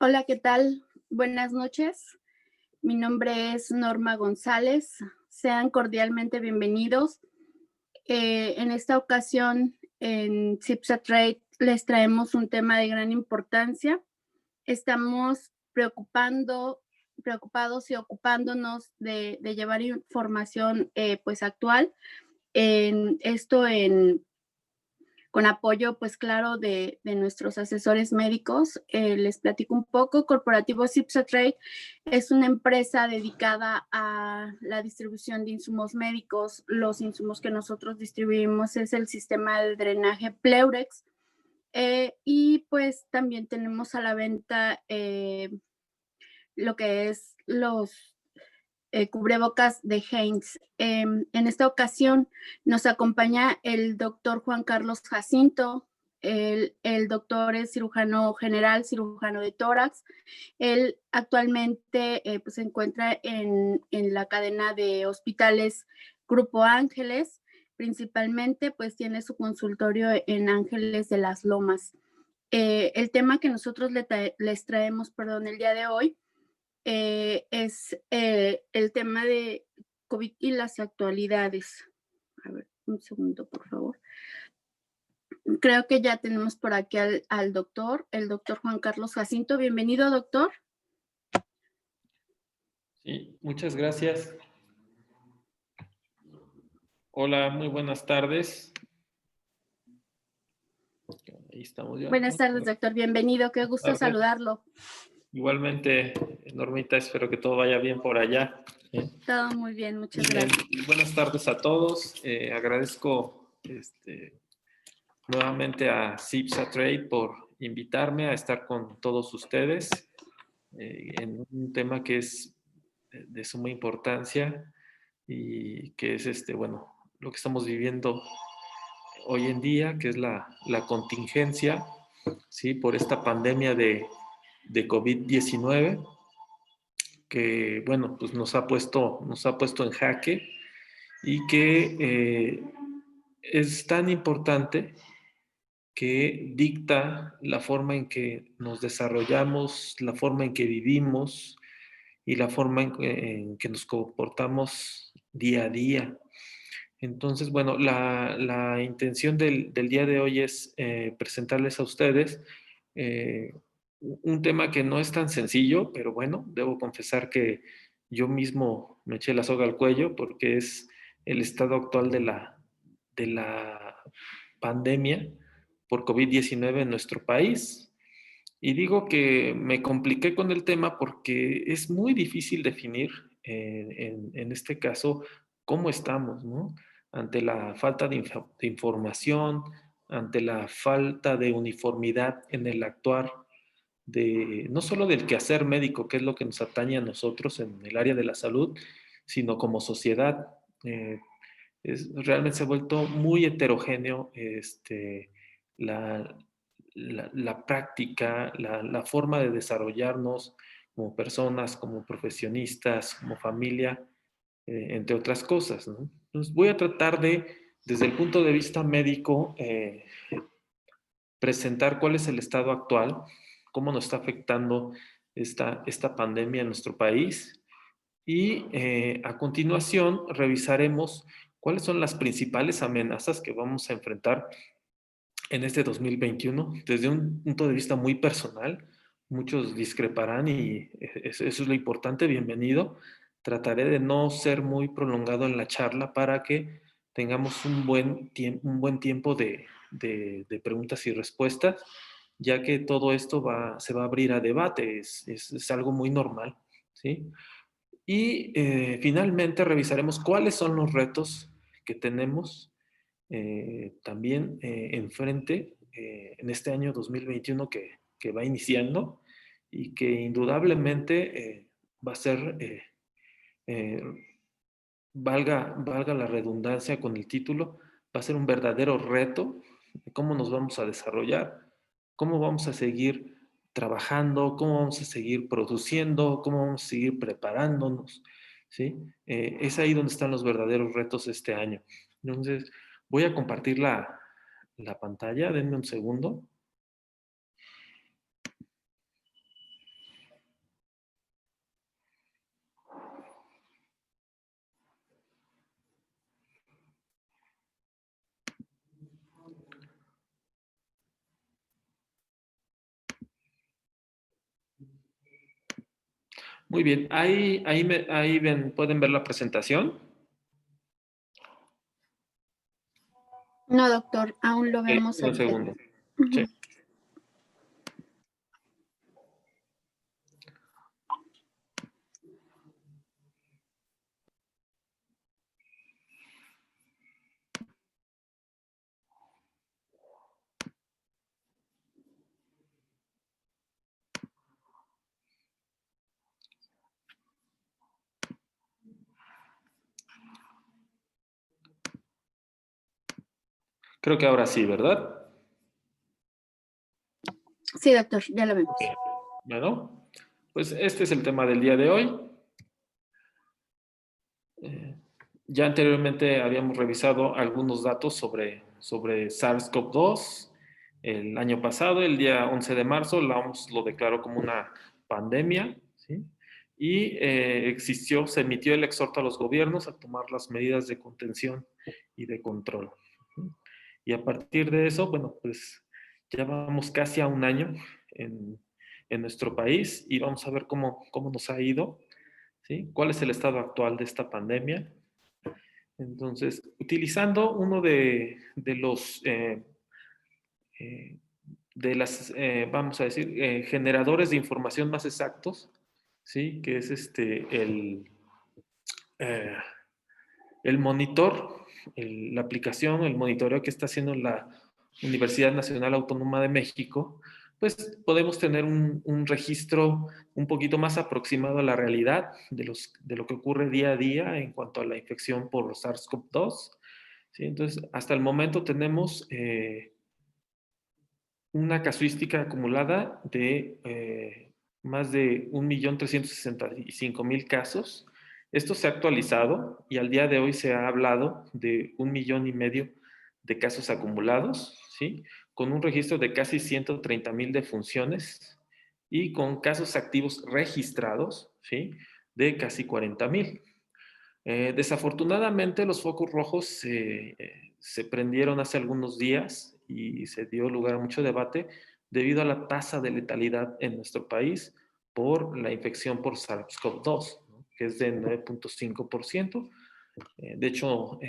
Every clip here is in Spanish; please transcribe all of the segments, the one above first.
Hola, ¿qué tal? Buenas noches. Mi nombre es Norma González. Sean cordialmente bienvenidos. En esta ocasión, en CIPSA Trade les traemos un tema de gran importancia. Estamos preocupados y ocupándonos de llevar información pues actual. Con apoyo, pues claro, de nuestros asesores médicos. Les platico un poco. Corporativo CIPSA Trade es una empresa dedicada a la distribución de insumos médicos. Los insumos que nosotros distribuimos es el sistema de drenaje Pleurex. Y pues también tenemos a la venta lo que es los cubrebocas de Heinz. En esta ocasión nos acompaña el doctor Juan Carlos Jacinto. El doctor es cirujano general, cirujano de tórax. Él actualmente pues, se encuentra en la cadena de hospitales Grupo Ángeles. Principalmente pues tiene su consultorio en Ángeles de las Lomas. El tema que nosotros les traemos, el día de hoy es el tema de COVID y las actualidades. A ver, un segundo, por favor. Creo que ya tenemos por aquí al doctor, el doctor Juan Carlos Jacinto. Bienvenido, doctor. Sí, muchas gracias. Hola, muy buenas tardes. Ahí estamos ya. Buenas tardes, doctor. Bienvenido. Qué gusto saludarlo. Igualmente, Normita, espero que todo vaya bien por allá. Todo muy bien, muchas gracias. Buenas tardes a todos. Agradezco nuevamente a CIPSA Trade por invitarme a estar con todos ustedes en un tema que es de suma importancia y que es bueno, lo que estamos viviendo hoy en día, que es la contingencia, ¿sí? Por esta pandemia de COVID-19, que, bueno, pues nos ha puesto en jaque y que es tan importante que dicta la forma en que nos desarrollamos, la forma en que vivimos y la forma en que nos comportamos día a día. Entonces, bueno, la intención del día de hoy es presentarles a ustedes un tema que no es tan sencillo, pero bueno, debo confesar que yo mismo me eché la soga al cuello porque es el estado actual de la pandemia por COVID-19 en nuestro país. Y digo que me compliqué con el tema porque es muy difícil definir en este caso cómo estamos, ¿no? Ante la falta de información, ante la falta de uniformidad en el actuar no solo del quehacer médico, que es lo que nos atañe a nosotros en el área de la salud, sino como sociedad. Realmente se ha vuelto muy heterogéneo la, la práctica, la forma de desarrollarnos como personas, como profesionistas, como familia, entre otras cosas, ¿no? Entonces voy a tratar desde el punto de vista médico, presentar cuál es el estado actual, cómo nos está afectando esta pandemia en nuestro país y a continuación revisaremos cuáles son las principales amenazas que vamos a enfrentar en este 2021 desde un punto de vista muy personal. Muchos discreparán y eso es lo importante. Bienvenido. Trataré de no ser muy prolongado en la charla para que tengamos un buen tiempo de preguntas y respuestas, ya que todo esto se va a abrir a debate. Es algo muy normal, ¿sí? Y finalmente revisaremos cuáles son los retos que tenemos también enfrente en este año 2021 que va iniciando y que indudablemente va a ser, eh, valga la redundancia con el título, va a ser un verdadero reto de cómo nos vamos a desarrollar, cómo vamos a seguir trabajando, cómo vamos a seguir produciendo, cómo vamos a seguir preparándonos, ¿sí? Es ahí donde están los verdaderos retos este año. Entonces, voy a compartir la pantalla, denme un segundo. Muy bien, pueden ver la presentación. No, doctor, aún lo Ok, vemos un aquí. segundo. Sí. Ujú. Creo que ahora sí, ¿verdad? Sí, doctor, ya lo vemos. Bueno, pues este es el tema del día de hoy. Ya anteriormente habíamos revisado algunos datos sobre SARS-CoV-2. El año pasado, el día 11 de marzo, la OMS lo declaró como una pandemia, ¿sí? Y se emitió el exhorto a los gobiernos a tomar las medidas de contención y de control. Y a partir de eso, bueno, pues ya vamos casi a un año en, en nuestro país y vamos a ver cómo nos ha ido, ¿sí? ¿Cuál es el estado actual de esta pandemia? Entonces, utilizando uno de los, vamos a decir, generadores de información más exactos, ¿sí? Que es eh, el monitor, la aplicación, el monitoreo que está haciendo la Universidad Nacional Autónoma de México, pues podemos tener un registro un poquito más aproximado a la realidad de lo que ocurre día a día en cuanto a la infección por SARS-CoV-2. ¿Sí? Entonces, hasta el momento tenemos una casuística acumulada de más de 1.365.000 casos. Esto se ha actualizado y al día de hoy se ha hablado de 1.500.000 de casos acumulados, ¿sí? Con un registro de casi 130.000 defunciones y con casos activos registrados, ¿sí? De casi 40.000. Desafortunadamente, los focos rojos se prendieron hace algunos días y se dio lugar a mucho debate debido a la tasa de letalidad en nuestro país por la infección por SARS-CoV-2, ¿no? Que es de 9.5%. De hecho,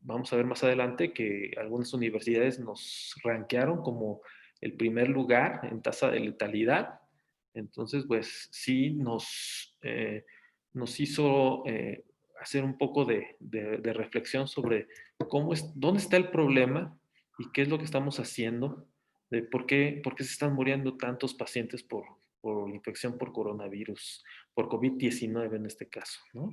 vamos a ver más adelante que algunas universidades nos rankearon como el primer lugar en tasa de letalidad. Entonces, pues sí nos hizo hacer un poco de reflexión sobre dónde está el problema y qué es lo que estamos haciendo, de por qué se están muriendo tantos pacientes por infección por coronavirus, por COVID-19 en este caso, ¿no?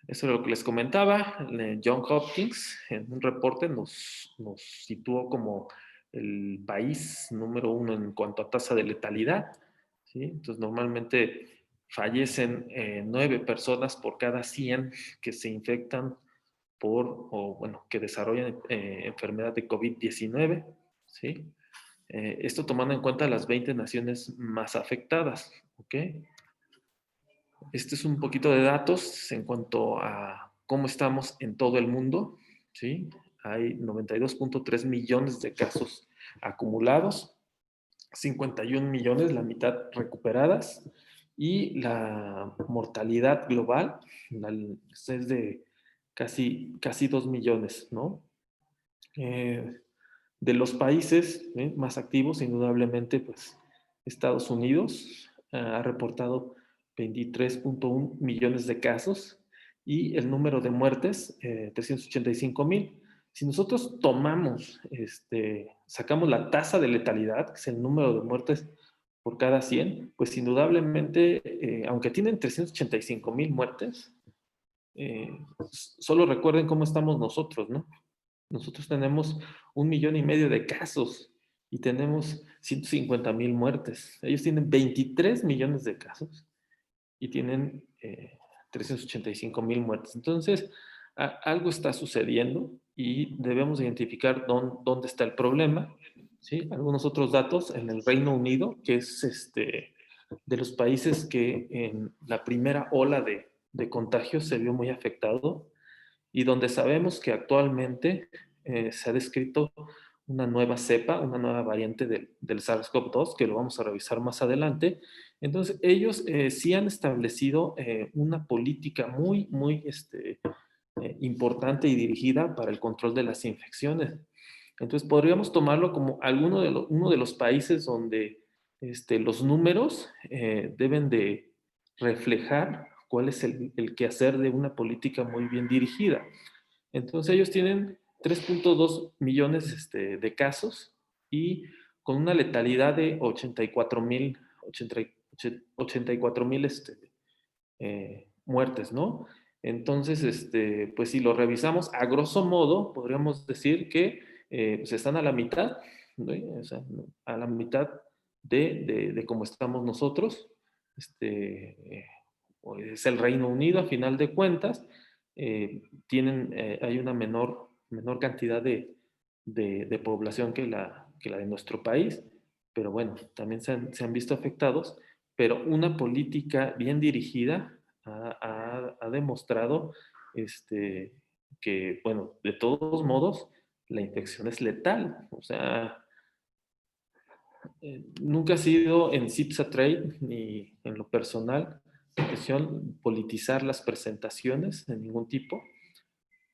Eso es lo que les comentaba. John Hopkins en un reporte nos situó como el país número 1 en cuanto a tasa de letalidad, ¿sí? Entonces, normalmente fallecen 9 personas por cada 100 que se infectan que desarrollan enfermedad de COVID-19, ¿sí? Esto tomando en cuenta las 20 naciones más afectadas, ¿ok? Este es un poquito de datos en cuanto a cómo estamos en todo el mundo, ¿sí? Hay 92.3 millones de casos acumulados, 51 millones, la mitad recuperadas, y la mortalidad global es de casi 2 millones, ¿no? Eh, de los países más activos, indudablemente, pues Estados Unidos ha reportado 23.1 millones de casos y el número de muertes, 385.000. Si nosotros sacamos la tasa de letalidad, que es el número de muertes por cada 100, pues indudablemente, aunque tienen 385.000 muertes, solo recuerden cómo estamos nosotros, ¿no? Nosotros tenemos 1.500.000 de casos y tenemos 150.000 muertes. Ellos tienen 23 millones de casos y tienen 385.000 muertes. Entonces, algo está sucediendo y debemos identificar dónde está el problema. ¿Sí? Algunos otros datos en el Reino Unido, que es de los países que en la primera ola de contagios se vio muy afectado y donde sabemos que actualmente se ha descrito una nueva cepa, una nueva variante del SARS-CoV-2, que lo vamos a revisar más adelante. Entonces, ellos sí han establecido una política muy importante y dirigida para el control de las infecciones. Entonces, podríamos tomarlo como uno de los países donde los números deben de reflejar cuál es el quehacer de una política muy bien dirigida. Entonces, ellos tienen 3.2 millones de casos y con una letalidad de 84,000 muertes, ¿no? Entonces, pues si lo revisamos a grosso modo, podríamos decir que pues están a la mitad, ¿no? O sea, a la mitad de cómo estamos nosotros. Es el Reino Unido, a final de cuentas, hay una menor cantidad de población que la de nuestro país, pero bueno, también se han visto afectados, pero una política bien dirigida ha demostrado que, bueno, de todos modos, la infección es letal. O sea, nunca ha sido en CIPSA Trade ni en lo personal intención politizar las presentaciones de ningún tipo,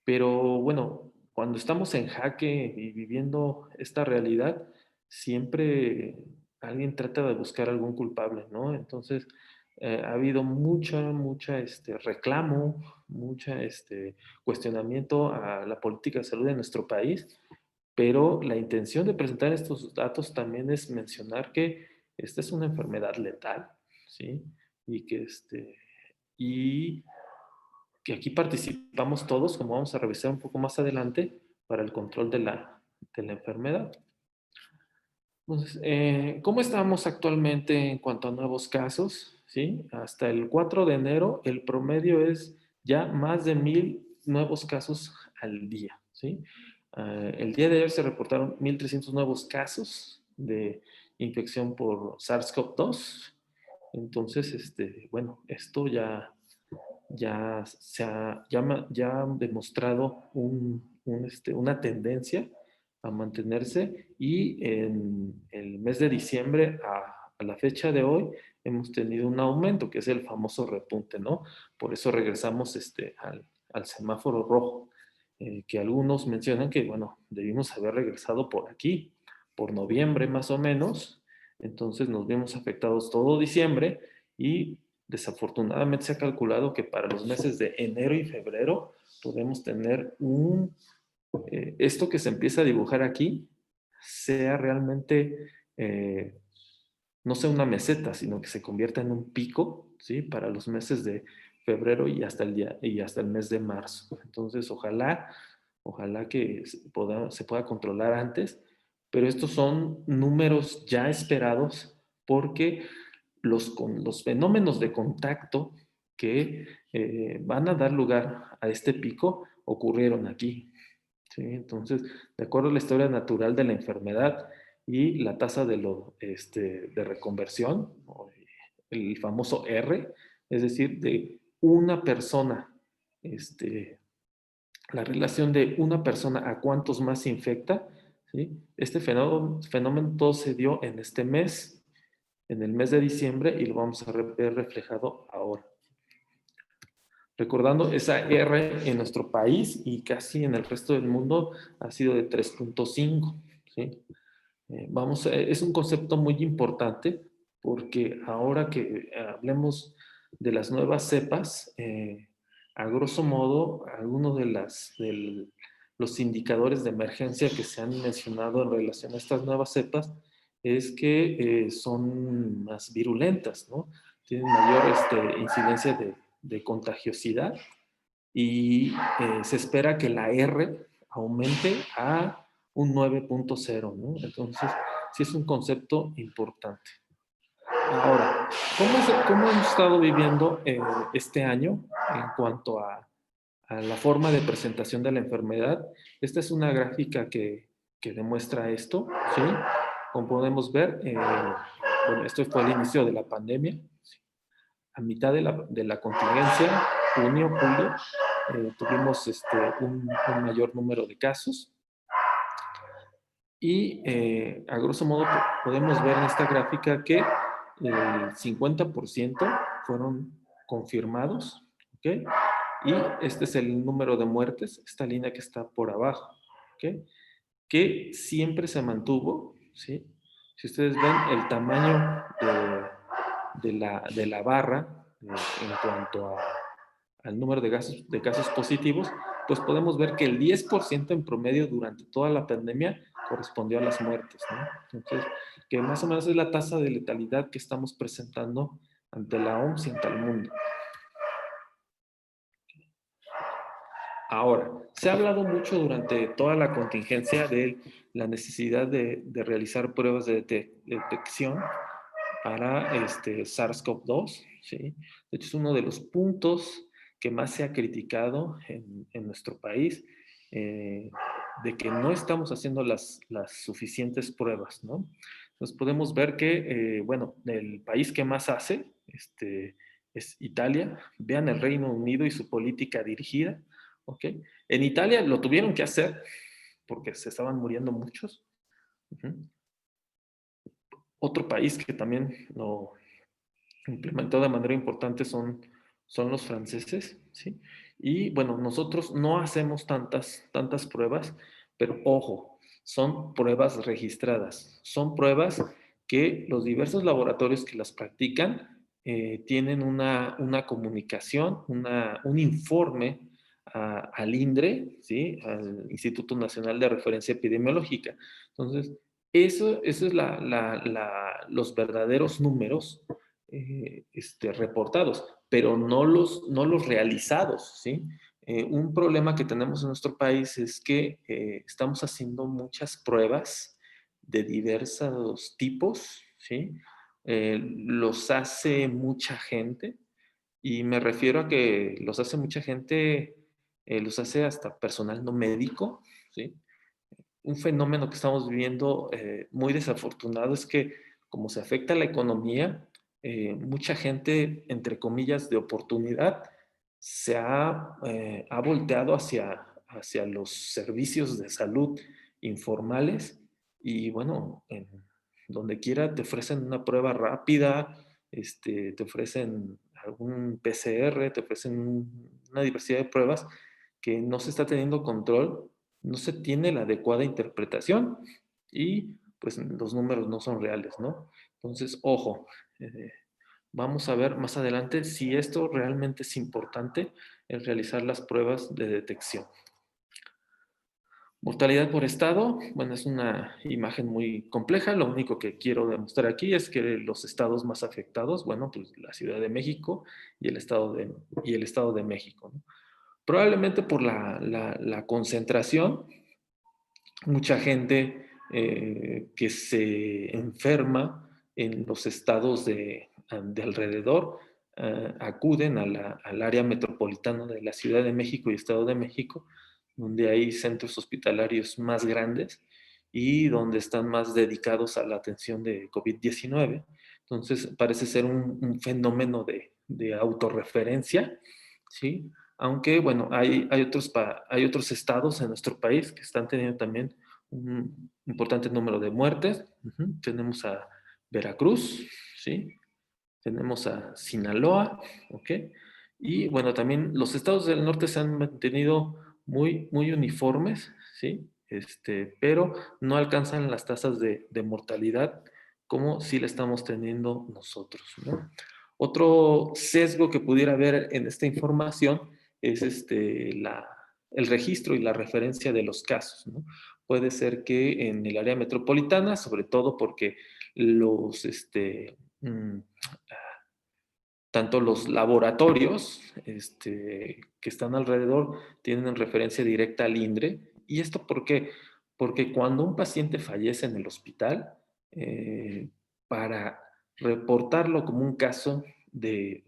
pero bueno, cuando estamos en jaque y viviendo esta realidad, siempre alguien trata de buscar algún culpable, ¿no? Entonces, ha habido mucha reclamo, mucha cuestionamiento a la política de salud de nuestro país, pero la intención de presentar estos datos también es mencionar que esta es una enfermedad letal, ¿sí? Y y que aquí participamos todos, como vamos a revisar un poco más adelante, para el control de la enfermedad. Entonces, ¿cómo estamos actualmente en cuanto a nuevos casos? ¿Sí? Hasta el 4 de enero, el promedio es ya más de 1,000 nuevos casos al día. ¿Sí? El día de ayer se reportaron 1,300 nuevos casos de infección por SARS-CoV-2. Entonces, bueno, esto ya ha demostrado una tendencia a mantenerse, y en el mes de diciembre a la fecha de hoy hemos tenido un aumento, que es el famoso repunte, ¿no? Por eso regresamos al semáforo rojo, que algunos mencionan que, bueno, debimos haber regresado por aquí, por noviembre más o menos. Entonces nos vimos afectados todo diciembre, y desafortunadamente se ha calculado que para los meses de enero y febrero podemos tener esto que se empieza a dibujar aquí, sea realmente, no sea una meseta, sino que se convierta en un pico, ¿sí? Para los meses de febrero y hasta el mes de marzo. Entonces, ojalá que se pueda controlar antes, pero estos son números ya esperados, porque los fenómenos de contacto que van a dar lugar a este pico ocurrieron aquí. ¿Sí? Entonces, de acuerdo a la historia natural de la enfermedad y la tasa de reconversión, el famoso R, es decir, de una persona, la relación de una persona a cuántos más se infecta, ¿sí? Este fenómeno todo se dio en este mes, en el mes de diciembre, y lo vamos a ver reflejado ahora. Recordando, esa R en nuestro país y casi en el resto del mundo ha sido de 3.5. ¿Sí? Es un concepto muy importante, porque ahora que hablemos de las nuevas cepas, a grosso modo, algunos de los indicadores de emergencia que se han mencionado en relación a estas nuevas cepas es que son más virulentas, ¿no? Tienen mayor incidencia de contagiosidad, y se espera que la R aumente a un 9.0, ¿no? Entonces, sí es un concepto importante. Ahora, ¿cómo hemos estado viviendo este año en cuanto a la forma de presentación de la enfermedad? Esta es una gráfica que demuestra esto, ¿sí? Como podemos ver, bueno, esto fue al inicio de la pandemia, ¿sí? A mitad de la contingencia, junio, julio, tuvimos un mayor número de casos. Y a grosso modo podemos ver en esta gráfica que el 50% fueron confirmados, ¿ok? Y este es el número de muertes, esta línea que está por abajo, ¿ok? Que siempre se mantuvo, ¿sí? Si ustedes ven el tamaño de la barra en cuanto al número de casos positivos, pues podemos ver que el 10% en promedio durante toda la pandemia correspondió a las muertes, ¿no? Entonces, que más o menos es la tasa de letalidad que estamos presentando ante la OMS y ante el mundo. Ahora, se ha hablado mucho durante toda la contingencia de la necesidad de realizar pruebas de detección para SARS-CoV-2, ¿sí? De hecho, es uno de los puntos que más se ha criticado en nuestro país, de que no estamos haciendo las suficientes pruebas, ¿no? Entonces podemos ver que, bueno, el país que más hace es Italia. Vean el Reino Unido y su política dirigida, ¿ok? En Italia lo tuvieron que hacer porque se estaban muriendo muchos. Otro país que también lo implementó de manera importante son los franceses, ¿sí? Y bueno, nosotros no hacemos tantas pruebas, pero ojo, son pruebas registradas, son pruebas que los diversos laboratorios que las practican tienen una comunicación, un informe al INDRE, ¿sí? Al Instituto Nacional de Referencia Epidemiológica. Entonces, eso es los verdaderos números reportados, pero no los realizados, ¿sí? Un problema que tenemos en nuestro país es que estamos haciendo muchas pruebas de diversos tipos, ¿sí? Los hace mucha gente y me refiero a que los hace mucha gente, los hace hasta personal no médico, ¿sí? Un fenómeno que estamos viviendo muy desafortunado es que como se afecta la economía, mucha gente, entre comillas, de oportunidad, ha volteado hacia los servicios de salud informales y bueno, en donde quiera te ofrecen una prueba rápida, te ofrecen algún PCR, te ofrecen una diversidad de pruebas que no se está teniendo control, no se tiene la adecuada interpretación y pues los números no son reales, ¿no? Entonces, ojo, eh, vamos a ver más adelante si esto realmente es importante en realizar las pruebas de detección. Mortalidad por estado, bueno, es una imagen muy compleja. Lo único que quiero demostrar aquí es que los estados más afectados, bueno, pues la Ciudad de México y el Estado de México, ¿no? Probablemente por la concentración, mucha gente que se enferma en los estados de alrededor acuden al área metropolitana de la Ciudad de México y Estado de México, donde hay centros hospitalarios más grandes y donde están más dedicados a la atención de COVID-19. Entonces, parece ser un fenómeno de autorreferencia, ¿sí? Aunque, bueno, hay otros estados en nuestro país que están teniendo también un importante número de muertes. Tenemos a Veracruz, ¿sí? Tenemos a Sinaloa, ¿ok? Y bueno, también los estados del norte se han mantenido muy uniformes, ¿sí? Pero no alcanzan las tasas de mortalidad como si la estamos teniendo nosotros, ¿no? Otro sesgo que pudiera haber en esta información es el registro y la referencia de los casos, ¿no? Puede ser que en el área metropolitana, sobre todo porque los, mm, tanto los laboratorios que están alrededor tienen referencia directa al INDRE. ¿Y esto por qué? Porque cuando un paciente fallece en el hospital, para reportarlo como un caso de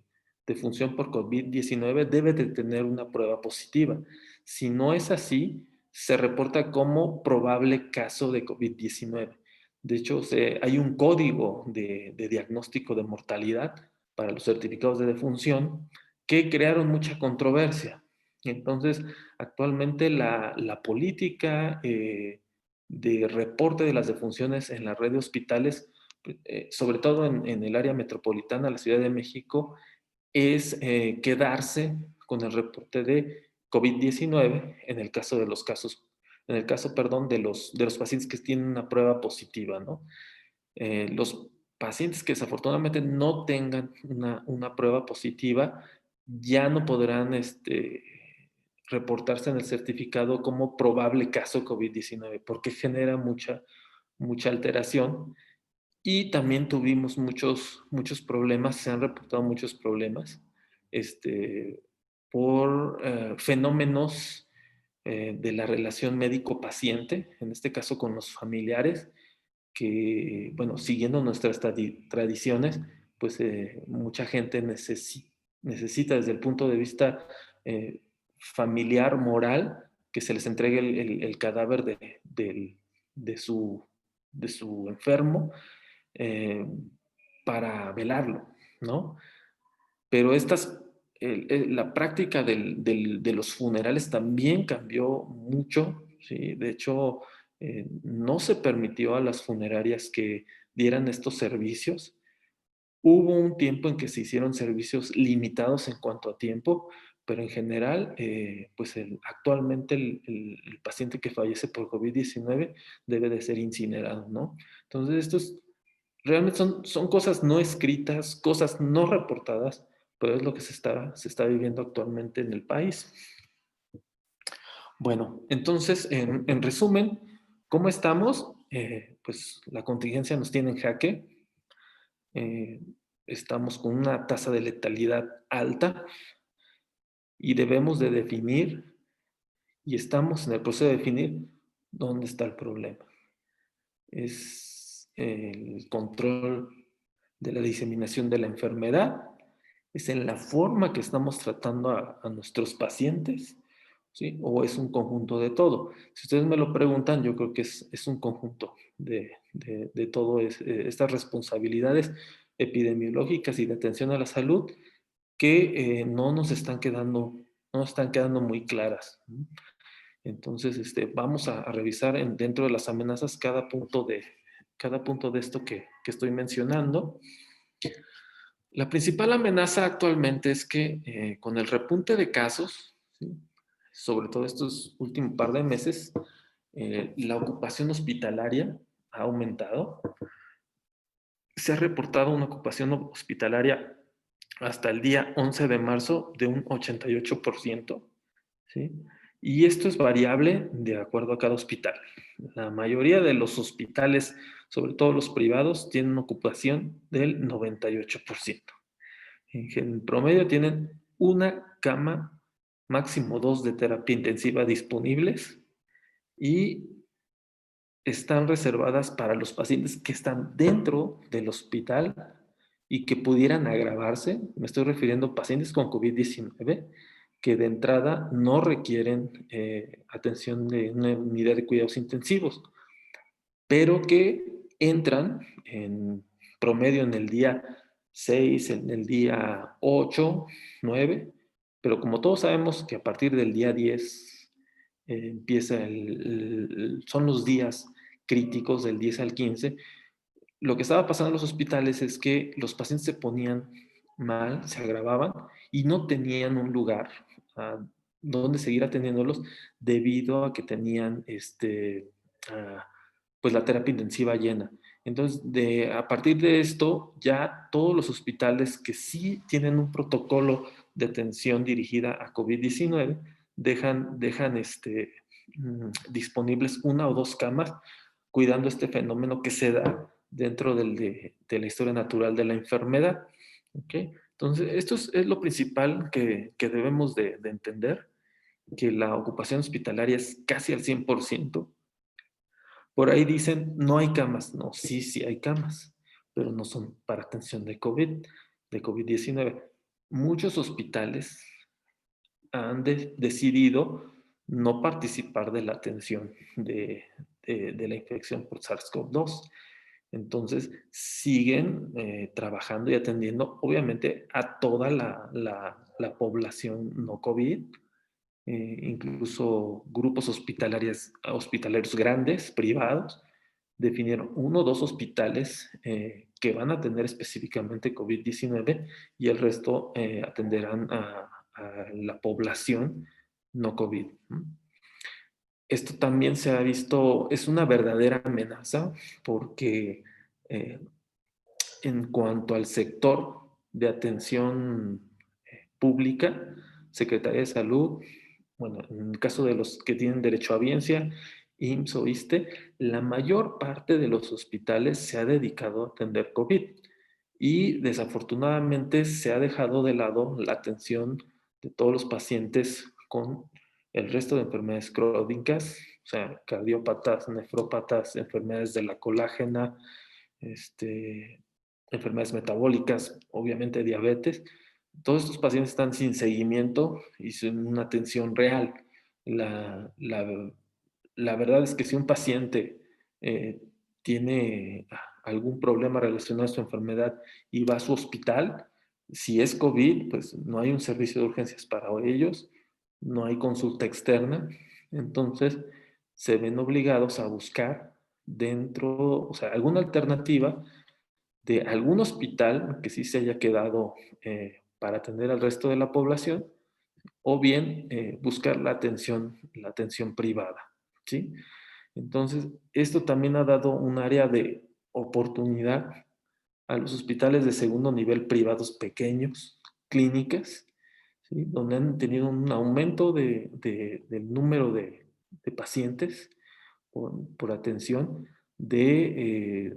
función por COVID-19, debe de tener una prueba positiva. Si no es así, se reporta como probable caso de COVID-19. De hecho, hay un código de diagnóstico de mortalidad para los certificados de defunción que crearon mucha controversia. Entonces, actualmente la política de reporte de las defunciones en la red de hospitales, sobre todo en el área metropolitana, la Ciudad de México, es quedarse con el reporte de COVID-19 en el caso de los casos, en el caso, perdón, de los pacientes que tienen una prueba positiva, ¿no? Los pacientes que desafortunadamente no tengan una prueba positiva ya no podrán reportarse en el certificado como probable caso COVID-19 porque genera mucha alteración. Y también tuvimos muchos problemas, se han reportado muchos problemas por fenómenos de la relación médico-paciente, en este caso con los familiares, que, bueno, siguiendo nuestras tradiciones, pues mucha gente necesita desde el punto de vista familiar, moral, que se les entregue el cadáver de su, de su enfermo eh, para velarlo, ¿no? Pero la práctica de los funerales también cambió mucho, ¿sí? De hecho, no se permitió a las funerarias que dieran estos servicios. Hubo un tiempo en que se hicieron servicios limitados en cuanto a tiempo, pero en general, pues actualmente el paciente que fallece por COVID-19 debe de ser incinerado, ¿no? Entonces, realmente son cosas no escritas, cosas no reportadas, pero es lo que se está viviendo actualmente en el país. Bueno, entonces, en resumen, ¿cómo estamos? Pues la contingencia nos tiene en jaque. Eh, Estamos con una tasa de letalidad alta y debemos de definir, y estamos en el proceso de definir dónde está el problema. Es el control de la diseminación de la enfermedad, es en la forma que estamos tratando a nuestros pacientes, ¿sí? O es un conjunto de todo. Si ustedes me lo preguntan, yo creo que es un conjunto de todas estas responsabilidades epidemiológicas y de atención a la salud que no nos están quedando, no están quedando muy claras. Entonces, vamos a revisar dentro de las amenazas cada punto de esto que estoy mencionando. La principal amenaza actualmente es que con el repunte de casos, ¿sí? Sobre todo estos últimos par de meses, la ocupación hospitalaria ha aumentado. Se ha reportado una ocupación hospitalaria hasta el día 11 de marzo de un 88%, ¿sí? Y esto es variable de acuerdo a cada hospital. La mayoría de los hospitales, sobre todo los privados, tienen una ocupación del 98%. En promedio tienen una cama, máximo dos de terapia intensiva disponibles y están reservadas para los pacientes que están dentro del hospital y que pudieran agravarse. Me estoy refiriendo a pacientes con COVID-19 que de entrada no requieren atención de una unidad de cuidados intensivos, pero que entran en promedio en el día 6, en el día 8, 9, pero como todos sabemos que a partir del día 10 son los días críticos del 10 al 15, lo que estaba pasando en los hospitales es que los pacientes se ponían mal, se agravaban y no tenían un lugar a donde seguir atendiéndolos debido a que tenían pues la terapia intensiva llena. Entonces, a partir de esto, ya todos los hospitales que sí tienen un protocolo de atención dirigida a COVID-19 dejan disponibles una o dos camas cuidando este fenómeno que se da dentro de la historia natural de la enfermedad. ¿Okay? Entonces, esto es lo principal que debemos de entender, que la ocupación hospitalaria es casi al 100%. Por ahí dicen, no hay camas. No, sí hay camas, pero no son para atención de COVID-19. Muchos hospitales han decidido no participar de la atención de la infección por SARS-CoV-2. Entonces, siguen trabajando y atendiendo, obviamente, a toda la población no COVID, incluso grupos hospitalarios grandes, privados, definieron 1 o 2 hospitales que van a atender específicamente COVID-19 y el resto atenderán a la población no COVID. Esto también se ha visto, es una verdadera amenaza porque eh, en cuanto al sector de atención pública, Secretaría de Salud, bueno, en el caso de los que tienen derecho a audiencia, IMSS o ISSSTE, la mayor parte de los hospitales se ha dedicado a atender COVID y desafortunadamente se ha dejado de lado la atención de todos los pacientes con el resto de enfermedades crónicas, o sea, cardiópatas, nefrópatas, enfermedades de la colágena, este, enfermedades metabólicas, obviamente diabetes. Todos estos pacientes están sin seguimiento y sin una atención real. La, la, la verdad es que si un paciente tiene algún problema relacionado a su enfermedad y va a su hospital, si es COVID, pues no hay un servicio de urgencias para ellos, no hay consulta externa, entonces se ven obligados a buscar dentro, o sea, alguna alternativa de algún hospital que sí se haya quedado para atender al resto de la población, o bien buscar la atención privada, ¿sí? Entonces, esto también ha dado un área de oportunidad a los hospitales de segundo nivel privados pequeños, clínicas, ¿sí? Donde han tenido un aumento del número de pacientes por atención de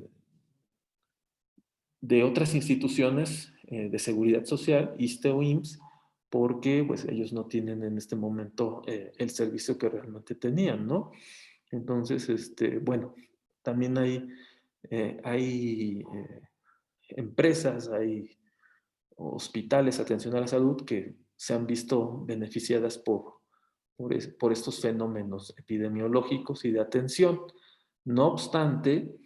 otras instituciones de seguridad social, ISSSTE o IMSS, porque pues ellos no tienen en este momento el servicio que realmente tenían, ¿no? Entonces, bueno, también hay empresas, hay hospitales, atención a la salud que se han visto beneficiadas por estos fenómenos epidemiológicos y de atención. No obstante,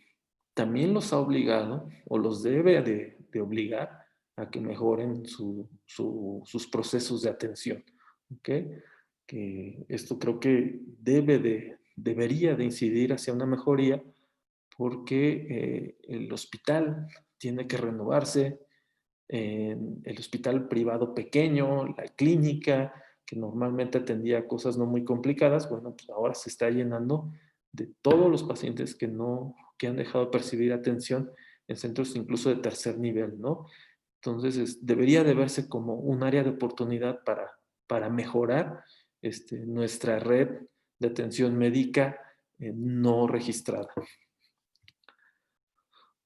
también los ha obligado o los debe de obligar a que mejoren sus procesos de atención. ¿Ok? Que esto creo que debería de incidir hacia una mejoría porque el hospital tiene que renovarse, el hospital privado pequeño, la clínica, que normalmente atendía cosas no muy complicadas, bueno, pues ahora se está llenando de todos los pacientes que han dejado de percibir atención en centros incluso de tercer nivel, ¿no? Entonces, debería de verse como un área de oportunidad para mejorar nuestra red de atención médica no registrada.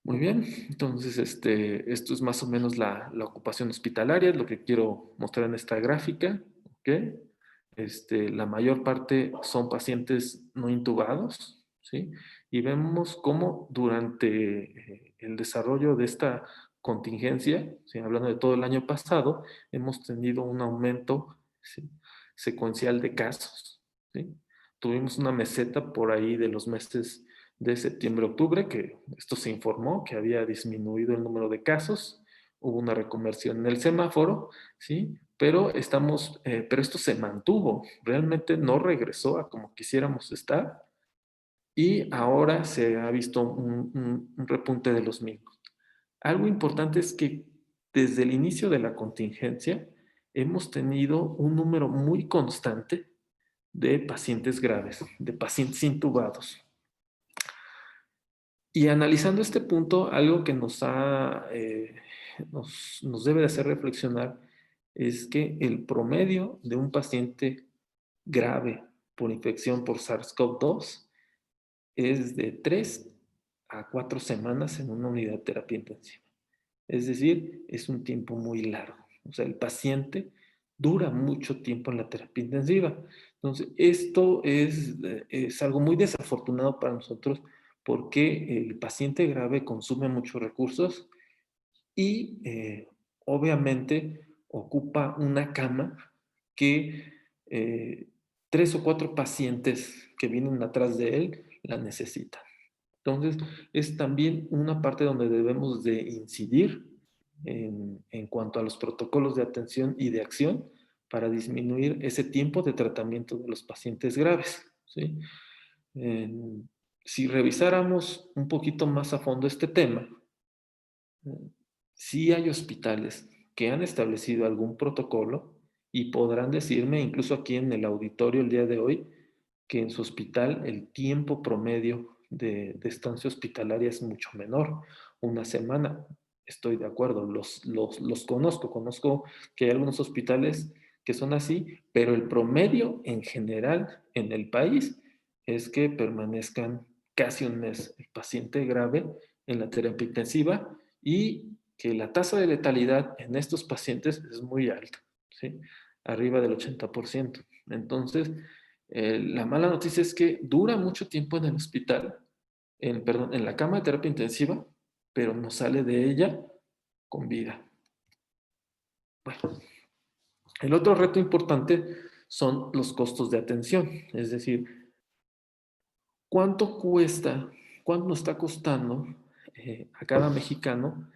Muy bien, entonces esto es más o menos la ocupación hospitalaria, es lo que quiero mostrar en esta gráfica. ¿Ok? La mayor parte son pacientes no intubados, ¿sí? Y vemos cómo durante el desarrollo de esta contingencia, ¿sí? Hablando de todo el año pasado, hemos tenido un aumento, ¿sí? Secuencial de casos, ¿sí? Tuvimos una meseta por ahí de los meses de septiembre-octubre, que esto se informó que había disminuido el número de casos, hubo una reconversión en el semáforo, ¿sí? Pero pero esto se mantuvo, realmente no regresó a como quisiéramos estar y ahora se ha visto un repunte de los mismos. Algo importante es que desde el inicio de la contingencia hemos tenido un número muy constante de pacientes graves, de pacientes intubados. Y analizando este punto, algo que nos debe de hacer reflexionar es que el promedio de un paciente grave por infección por SARS-CoV-2 es de 3 a 4 semanas en una unidad de terapia intensiva. Es decir, es un tiempo muy largo. O sea, el paciente dura mucho tiempo en la terapia intensiva. Entonces, esto es algo muy desafortunado para nosotros porque el paciente grave consume muchos recursos y obviamente ocupa una cama que 3 o 4 pacientes que vienen atrás de él la necesitan. Entonces, es también una parte donde debemos de incidir en cuanto a los protocolos de atención y de acción para disminuir ese tiempo de tratamiento de los pacientes graves, ¿sí? Si revisáramos un poquito más a fondo este tema, sí hay hospitales que han establecido algún protocolo y podrán decirme, incluso aquí en el auditorio el día de hoy, que en su hospital el tiempo promedio de estancia hospitalaria es mucho menor, una semana. Estoy de acuerdo, los conozco que hay algunos hospitales que son así, pero el promedio en general en el país es que permanezcan casi un mes el paciente grave en la terapia intensiva y que la tasa de letalidad en estos pacientes es muy alta, ¿sí? Arriba del 80%. Entonces, la mala noticia es que dura mucho tiempo en el hospital, perdón, en la cama de terapia intensiva, pero no sale de ella con vida. Bueno, el otro reto importante son los costos de atención, es decir, ¿cuánto cuesta, cuánto nos está costando a cada mexicano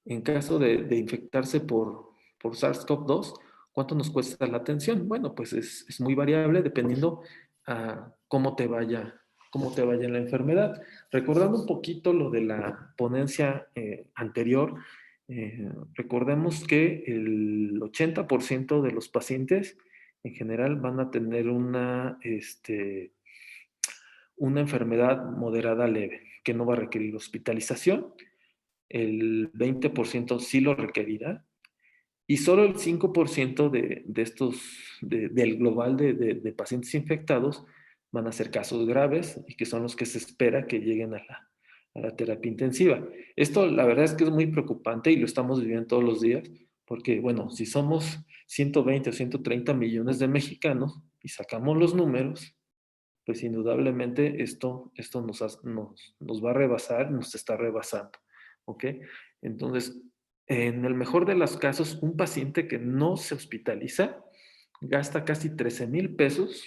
en caso de infectarse por SARS-CoV-2? ¿Cuánto nos cuesta la atención? Bueno, pues es muy variable dependiendo a cómo te vaya la enfermedad. Recordando un poquito lo de la ponencia anterior, recordemos que el 80% de los pacientes en general van a tener una enfermedad moderada leve, que no va a requerir hospitalización. El 20% sí lo requerirá. Y solo el 5% de estos, del global de pacientes infectados van a ser casos graves y que son los que se espera que lleguen a la terapia intensiva. Esto la verdad es que es muy preocupante y lo estamos viviendo todos los días porque, bueno, si somos 120 o 130 millones de mexicanos y sacamos los números, pues indudablemente esto nos va a rebasar, nos está rebasando, ¿ok? Entonces, en el mejor de los casos, un paciente que no se hospitaliza gasta casi 13,000 pesos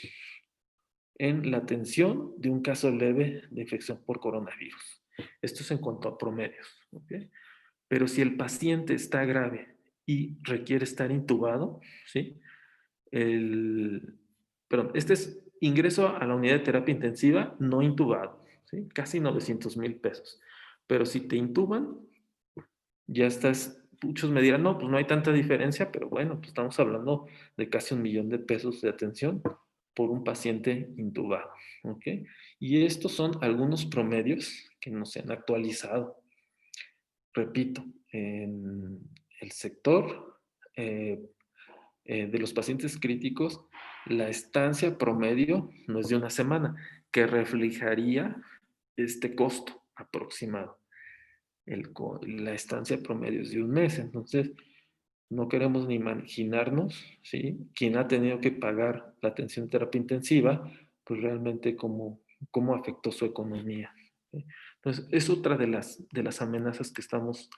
en la atención de un caso leve de infección por coronavirus. Esto es en cuanto a promedios, ¿ok? Pero si el paciente está grave y requiere estar intubado, ¿sí? Perdón, este es ingreso a la unidad de terapia intensiva no intubado, ¿sí? Casi 900,000 pesos. Pero si te intuban, ya estás, muchos me dirán, no, pues no hay tanta diferencia, pero bueno, pues estamos hablando de casi 1,000,000 de pesos de atención por un paciente intubado, ¿ok? Y estos son algunos promedios que no se han actualizado. Repito, en el sector de los pacientes críticos, la estancia promedio no es de una semana, que reflejaría este costo aproximado. La estancia promedio es de un mes, entonces no queremos ni imaginarnos, ¿sí? Quien ha tenido que pagar la atención de terapia intensiva, pues realmente cómo afectó su economía, ¿sí? Entonces, es otra de las amenazas que estamos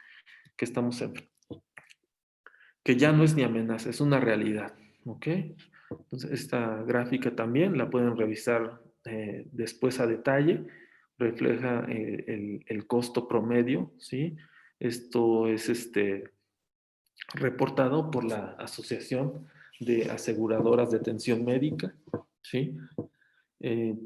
que ya no es ni amenaza, es una realidad, ¿ok? Entonces, esta gráfica también la pueden revisar después a detalle, refleja el costo promedio, ¿sí? Esto es reportado por la Asociación de Aseguradoras de Atención Médica, ¿sí?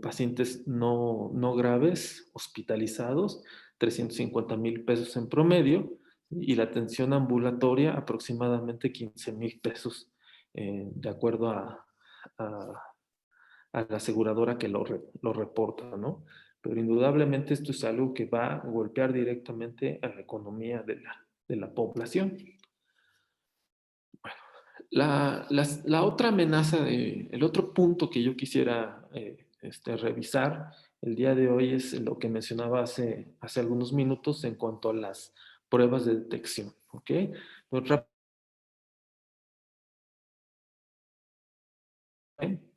Pacientes no graves, hospitalizados, 350,000 pesos en promedio, y la atención ambulatoria aproximadamente 15,000 pesos, de acuerdo a, a la aseguradora que lo reporta, ¿no? Pero indudablemente esto es algo que va a golpear directamente a la economía de la población. La otra amenaza, el otro punto que yo quisiera revisar el día de hoy es lo que mencionaba hace algunos minutos en cuanto a las pruebas de detección, ¿ok? Otra,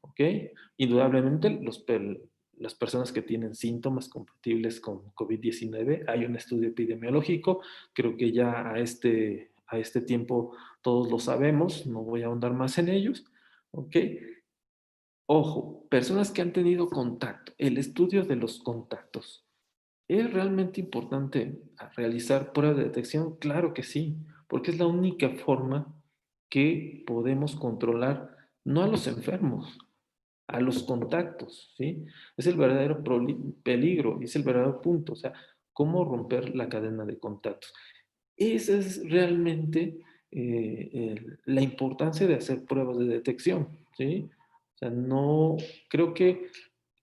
¿ok? Indudablemente las personas que tienen síntomas compatibles con COVID-19, hay un estudio epidemiológico, creo que ya a este tiempo todos lo sabemos, no voy a ahondar más en ellos, ¿ok? Ojo, personas que han tenido contacto, el estudio de los contactos. ¿Es realmente importante realizar pruebas de detección? Claro que sí, porque es la única forma que podemos controlar no a los enfermos, a los contactos, ¿sí? Es el verdadero peligro, es el verdadero punto, o sea, cómo romper la cadena de contactos. Esa es realmente la importancia de hacer pruebas de detección, ¿sí? O sea, no, creo que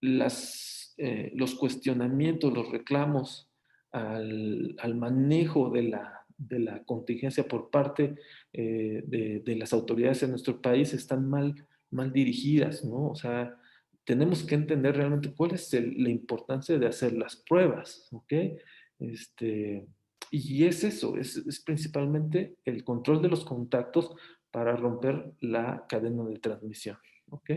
los cuestionamientos, los reclamos al manejo de la contingencia por parte de las autoridades en nuestro país están mal dirigidas, ¿no? O sea, tenemos que entender realmente cuál es la importancia de hacer las pruebas, ¿ok? Este, y es eso, es principalmente el control de los contactos para romper la cadena de transmisión, ¿ok?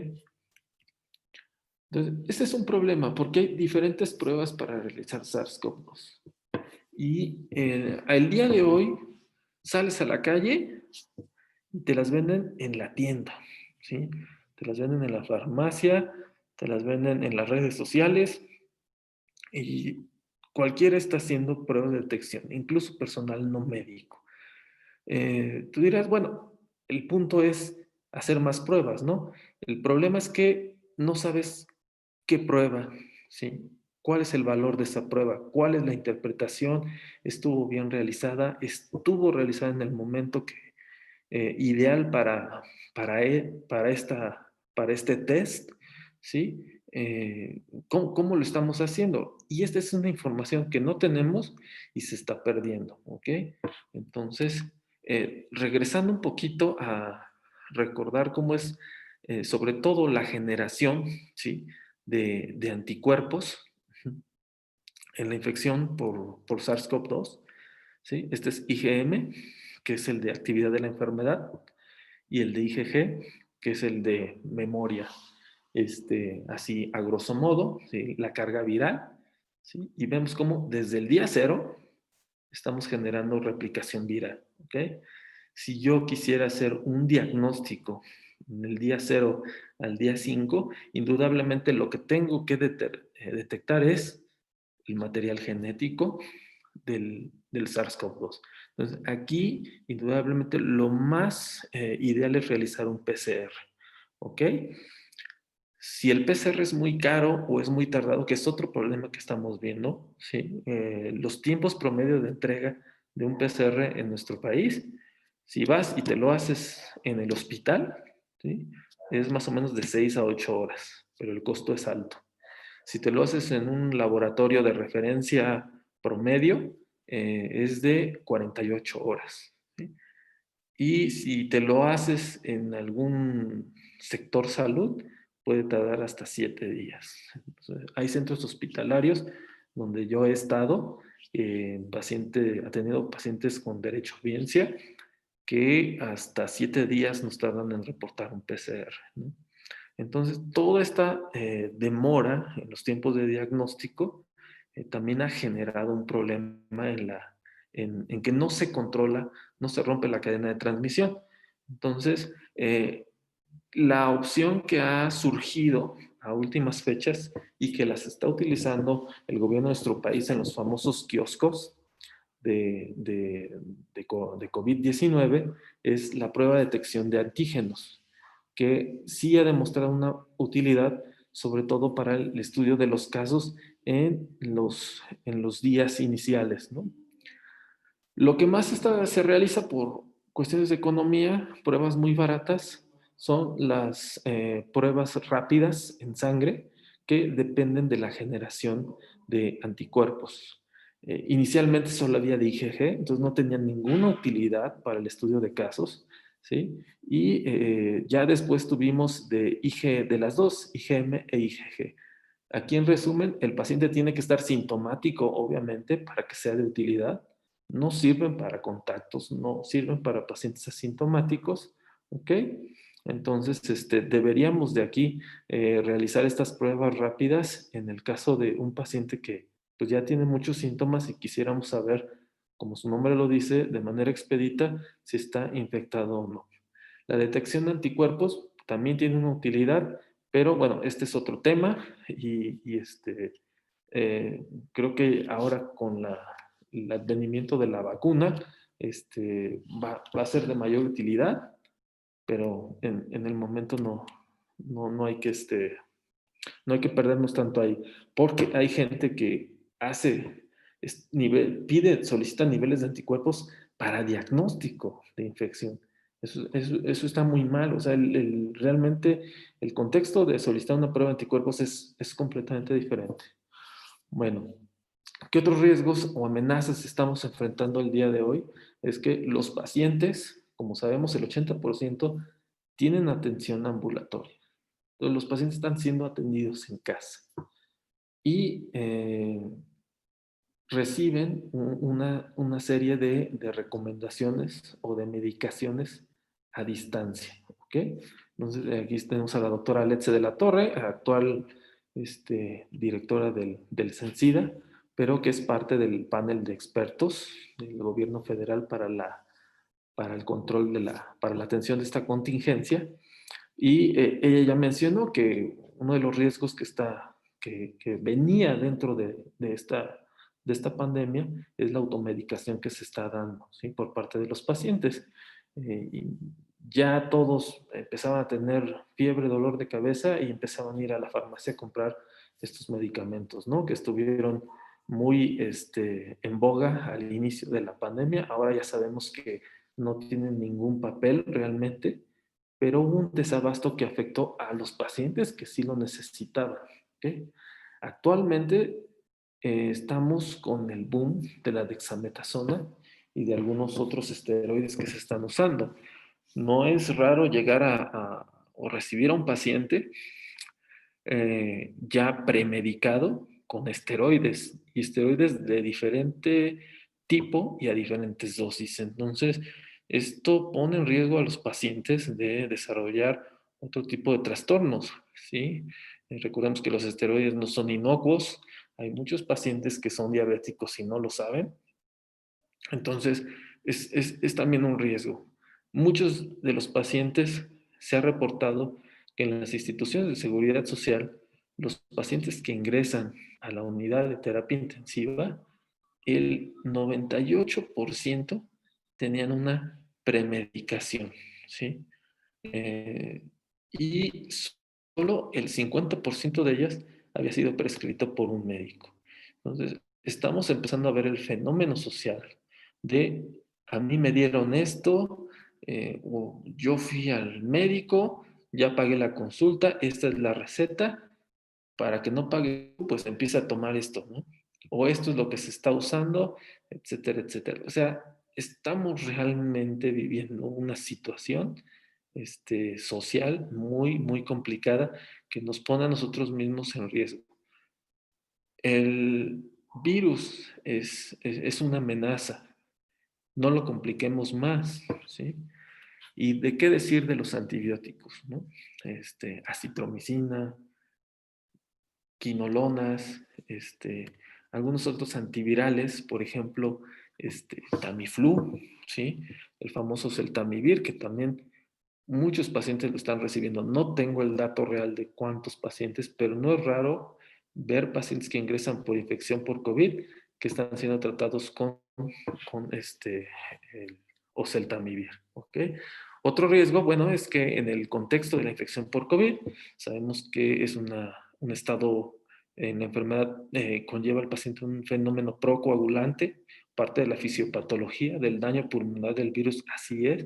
Entonces, ese es un problema porque hay diferentes pruebas para realizar SARS-CoV-2. Y al día de hoy sales a la calle y te las venden en la tienda, ¿sí? Te las venden en la farmacia, te las venden en las redes sociales y cualquiera está haciendo pruebas de detección, incluso personal no médico. Tú dirás, bueno, el punto es hacer más pruebas, ¿no? El problema es que no sabes qué prueba, ¿sí? ¿Cuál es el valor de esa prueba? ¿Cuál es la interpretación? ¿Estuvo bien realizada? ¿Estuvo realizada en el momento ideal para este test? ¿Sí? ¿Cómo lo estamos haciendo? Y esta es una información que no tenemos y se está perdiendo, ¿ok? Entonces, regresando un poquito a recordar cómo es, sobre todo la generación, ¿sí? De anticuerpos en la infección por SARS-CoV-2, ¿sí? Este es IgM, que es el de actividad de la enfermedad, y el de IgG, que es el de memoria. Así a grosso modo, ¿sí? La carga viral, ¿sí? Y vemos cómo desde el día cero estamos generando replicación viral, ¿ok? Si yo quisiera hacer un diagnóstico en el día cero al día 5, indudablemente lo que tengo que detectar es el material genético del SARS-CoV-2. Entonces, aquí, indudablemente, lo más ideal es realizar un PCR, ¿ok? Si el PCR es muy caro o es muy tardado, que es otro problema que estamos viendo, ¿sí? Los tiempos promedio de entrega de un PCR en nuestro país, si vas y te lo haces en el hospital, ¿sí? Es más o menos de 6 a 8 horas, pero el costo es alto. Si te lo haces en un laboratorio de referencia promedio, es de 48 horas, ¿sí? Y si te lo haces en algún sector salud, puede tardar hasta 7 días. Entonces, hay centros hospitalarios donde yo he estado, ha tenido pacientes con derecho a audiencia que hasta 7 días nos tardan en reportar un PCR, ¿no? Entonces, toda esta demora en los tiempos de diagnóstico también ha generado un problema en que no se controla, no se rompe la cadena de transmisión. Entonces, la opción que ha surgido a últimas fechas y que las está utilizando el gobierno de nuestro país en los famosos kioscos de COVID-19 es la prueba de detección de antígenos, que sí ha demostrado una utilidad, sobre todo para el estudio de los casos en los días iniciales, ¿no? Lo que más se realiza por cuestiones de economía, pruebas muy baratas, son las pruebas rápidas en sangre que dependen de la generación de anticuerpos. Inicialmente solo había de IgG, entonces no tenían ninguna utilidad para el estudio de casos, ¿sí? Y ya después tuvimos de IG, de las dos, IgM e IgG. Aquí en resumen, el paciente tiene que estar sintomático, obviamente, para que sea de utilidad. No sirven para contactos, no sirven para pacientes asintomáticos, ¿ok? Entonces, deberíamos de aquí realizar estas pruebas rápidas en el caso de un paciente que pues, ya tiene muchos síntomas y quisiéramos saber, como su nombre lo dice, de manera expedita, si está infectado o no. La detección de anticuerpos también tiene una utilidad, pero bueno, este es otro tema y creo que ahora con el advenimiento de la vacuna va a ser de mayor utilidad pero en el momento no hay que no hay que perdernos tanto ahí, porque hay gente que hace solicita niveles de anticuerpos para diagnóstico de infección. Eso está muy mal. O sea, realmente el contexto de solicitar una prueba de anticuerpos es completamente diferente. Bueno, ¿qué otros riesgos o amenazas estamos enfrentando el día de hoy? Es que los pacientes, como sabemos, el 80% tienen atención ambulatoria. Entonces, los pacientes están siendo atendidos en casa y reciben una serie de recomendaciones o de medicaciones a distancia. ¿Ok? Entonces, aquí tenemos a la doctora Letze de la Torre, actual directora del CENSIDA, pero que es parte del panel de expertos del gobierno federal para el control para la atención de esta contingencia. Y ella ya mencionó que uno de los riesgos que venía dentro de esta pandemia es la automedicación que se está dando, ¿sí? Por parte de los pacientes. Y ya todos empezaban a tener fiebre, dolor de cabeza y empezaban a ir a la farmacia a comprar estos medicamentos, ¿no? Que estuvieron muy en boga al inicio de la pandemia. Ahora ya sabemos que no tienen ningún papel realmente, pero hubo un desabasto que afectó a los pacientes que sí lo necesitaban. ¿Ok? Actualmente estamos con el boom de la dexametasona y de algunos otros esteroides que se están usando. No es raro llegar o recibir a un paciente ya premedicado con esteroides y esteroides de diferente tipo y a diferentes dosis. Entonces, esto pone en riesgo a los pacientes de desarrollar otro tipo de trastornos, ¿sí? Recordemos que los esteroides no son inocuos. Hay muchos pacientes que son diabéticos y no lo saben. Entonces, es también un riesgo. Muchos de los pacientes se ha reportado que en las instituciones de seguridad social, los pacientes que ingresan a la unidad de terapia intensiva, el 98% tenían una premedicación, ¿sí? Eh, y solo el 50% de ellas había sido prescrito por un médico. Entonces, estamos empezando a ver el fenómeno social de a mí me dieron esto, o yo fui al médico, ya pagué la consulta, esta es la receta, para que no pague, pues empieza a tomar esto, ¿no? O esto es lo que se está usando, etcétera, etcétera. O sea, estamos realmente viviendo una situación social muy, muy complicada que nos pone a nosotros mismos en riesgo. El virus es una amenaza, no lo compliquemos más, ¿sí? ¿Y de qué decir de los antibióticos, no? Acitromicina, quinolonas, algunos otros antivirales, por ejemplo, Tamiflu, ¿sí? El famoso Celtamivir, que también muchos pacientes lo están recibiendo. No tengo el dato real de cuántos pacientes, pero no es raro ver pacientes que ingresan por infección por COVID que están siendo tratados con el oseltamivir, ¿ok? Otro riesgo, bueno, es que en el contexto de la infección por COVID, sabemos que es un estado en la enfermedad, conlleva al paciente un fenómeno procoagulante, parte de la fisiopatología del daño pulmonar del virus, así es,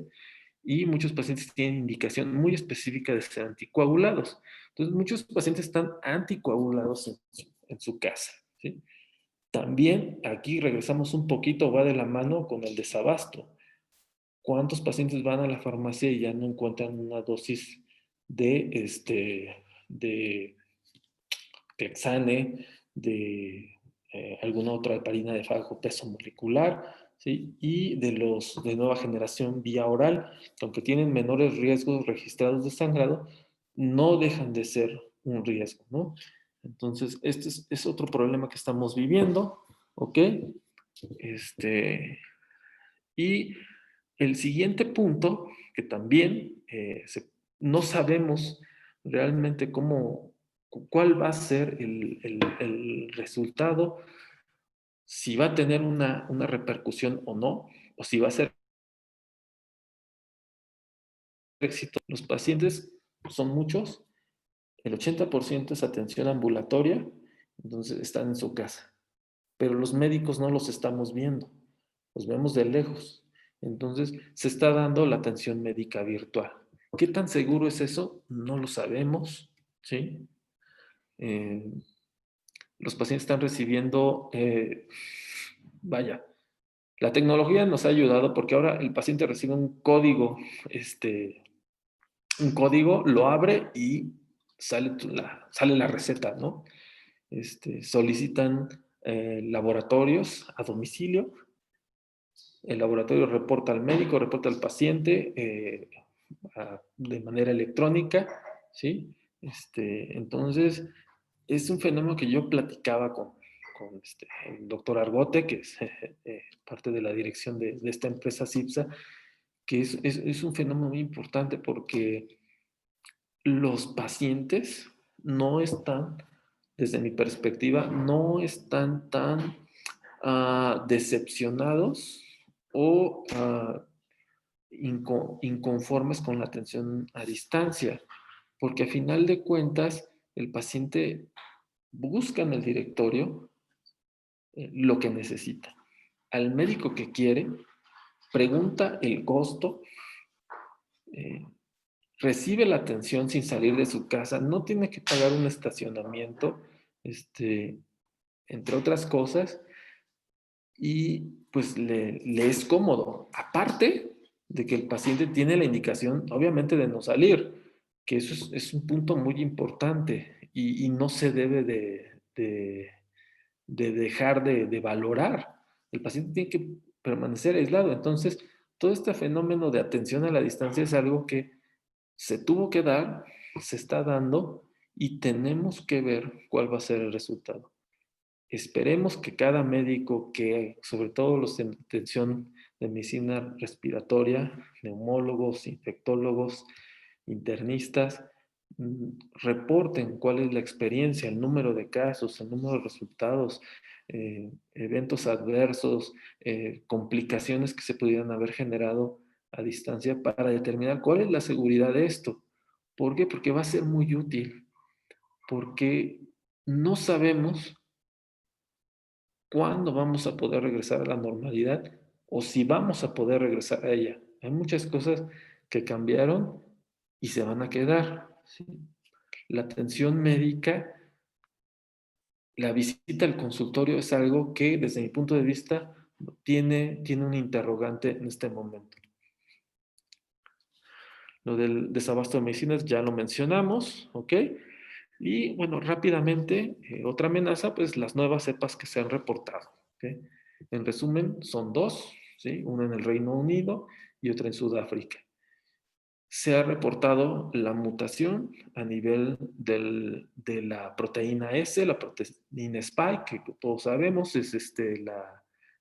y muchos pacientes tienen indicación muy específica de ser anticoagulados. Entonces, muchos pacientes están anticoagulados en su casa, ¿sí? También aquí regresamos un poquito, va de la mano con el desabasto. ¿Cuántos pacientes van a la farmacia y ya no encuentran una dosis de Clexane, de alguna otra heparina de bajo peso molecular, ¿sí? Y de nueva generación vía oral, que aunque tienen menores riesgos registrados de sangrado, no dejan de ser un riesgo, ¿no? Entonces, este es otro problema que estamos viviendo, ¿ok? Y el siguiente punto, que también no sabemos realmente cuál va a ser el resultado, si va a tener una repercusión o no, o si va a ser éxito. Los pacientes son muchos, el 80% es atención ambulatoria, entonces están en su casa. Pero los médicos no los estamos viendo, los vemos de lejos. Entonces se está dando la atención médica virtual. ¿Qué tan seguro es eso? No lo sabemos, ¿sí? Eh, los pacientes están recibiendo, vaya, la tecnología nos ha ayudado porque ahora el paciente recibe un código, lo abre y sale la receta, ¿no? Solicitan laboratorios a domicilio, el laboratorio reporta al médico, reporta al paciente de manera electrónica, ¿sí? Entonces, es un fenómeno que yo platicaba con el doctor Argote, que es parte de la dirección de esta empresa CIPSA, que es un fenómeno muy importante porque los pacientes no están, desde mi perspectiva, no están tan decepcionados o inconformes con la atención a distancia, porque a final de cuentas el paciente busca en el directorio lo que necesita. Al médico que quiere, pregunta el costo, eh, recibe la atención sin salir de su casa, no tiene que pagar un estacionamiento, entre otras cosas, y pues le es cómodo. Aparte de que el paciente tiene la indicación, obviamente, de no salir, que eso es un punto muy importante y no se debe de dejar de valorar. El paciente tiene que permanecer aislado. Entonces, todo este fenómeno de atención a la distancia es algo que se tuvo que dar, se está dando y tenemos que ver cuál va a ser el resultado. Esperemos que cada médico que, sobre todo los de atención de medicina respiratoria, neumólogos, infectólogos, internistas, reporten cuál es la experiencia, el número de casos, el número de resultados, eventos adversos, complicaciones que se pudieran haber generado a distancia para determinar cuál es la seguridad de esto. ¿Por qué? Porque va a ser muy útil, porque no sabemos cuándo vamos a poder regresar a la normalidad o si vamos a poder regresar a ella. Hay muchas cosas que cambiaron y se van a quedar, ¿sí? La atención médica, la visita al consultorio es algo que desde mi punto de vista tiene un interrogante en este momento. Lo del desabasto de medicinas ya lo mencionamos, ¿ok? Y bueno, rápidamente, otra amenaza, pues las nuevas cepas que se han reportado, ¿ok? En resumen, son dos, ¿sí? Una en el Reino Unido y otra en Sudáfrica. Se ha reportado la mutación a nivel de la proteína S, la proteína Spike, que todos sabemos es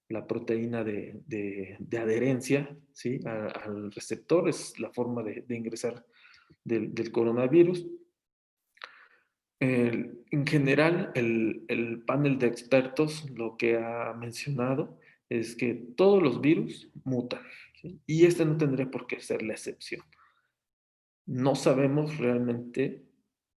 la proteína de adherencia, ¿sí? Al receptor, es la forma de ingresar del coronavirus. En general, el panel de expertos lo que ha mencionado es que todos los virus mutan, ¿sí? Y este no tendría por qué ser la excepción. No sabemos realmente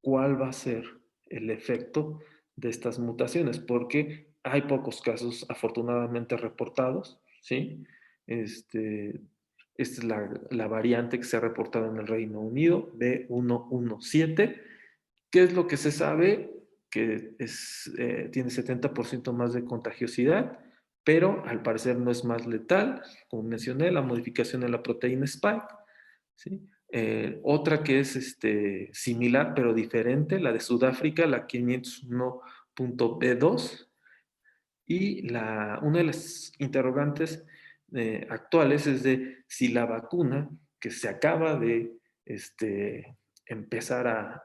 cuál va a ser el efecto de estas mutaciones, porque hay pocos casos afortunadamente reportados, ¿sí? Esta es la variante que se ha reportado en el Reino Unido, B117. ¿Qué es lo que se sabe? Que tiene 70% más de contagiosidad, pero al parecer no es más letal. Como mencioné, la modificación de la proteína Spike, ¿sí? Otra que es similar pero diferente, la de Sudáfrica, la 501.B2. Y una de las interrogantes actuales es de si la vacuna que se acaba de empezar a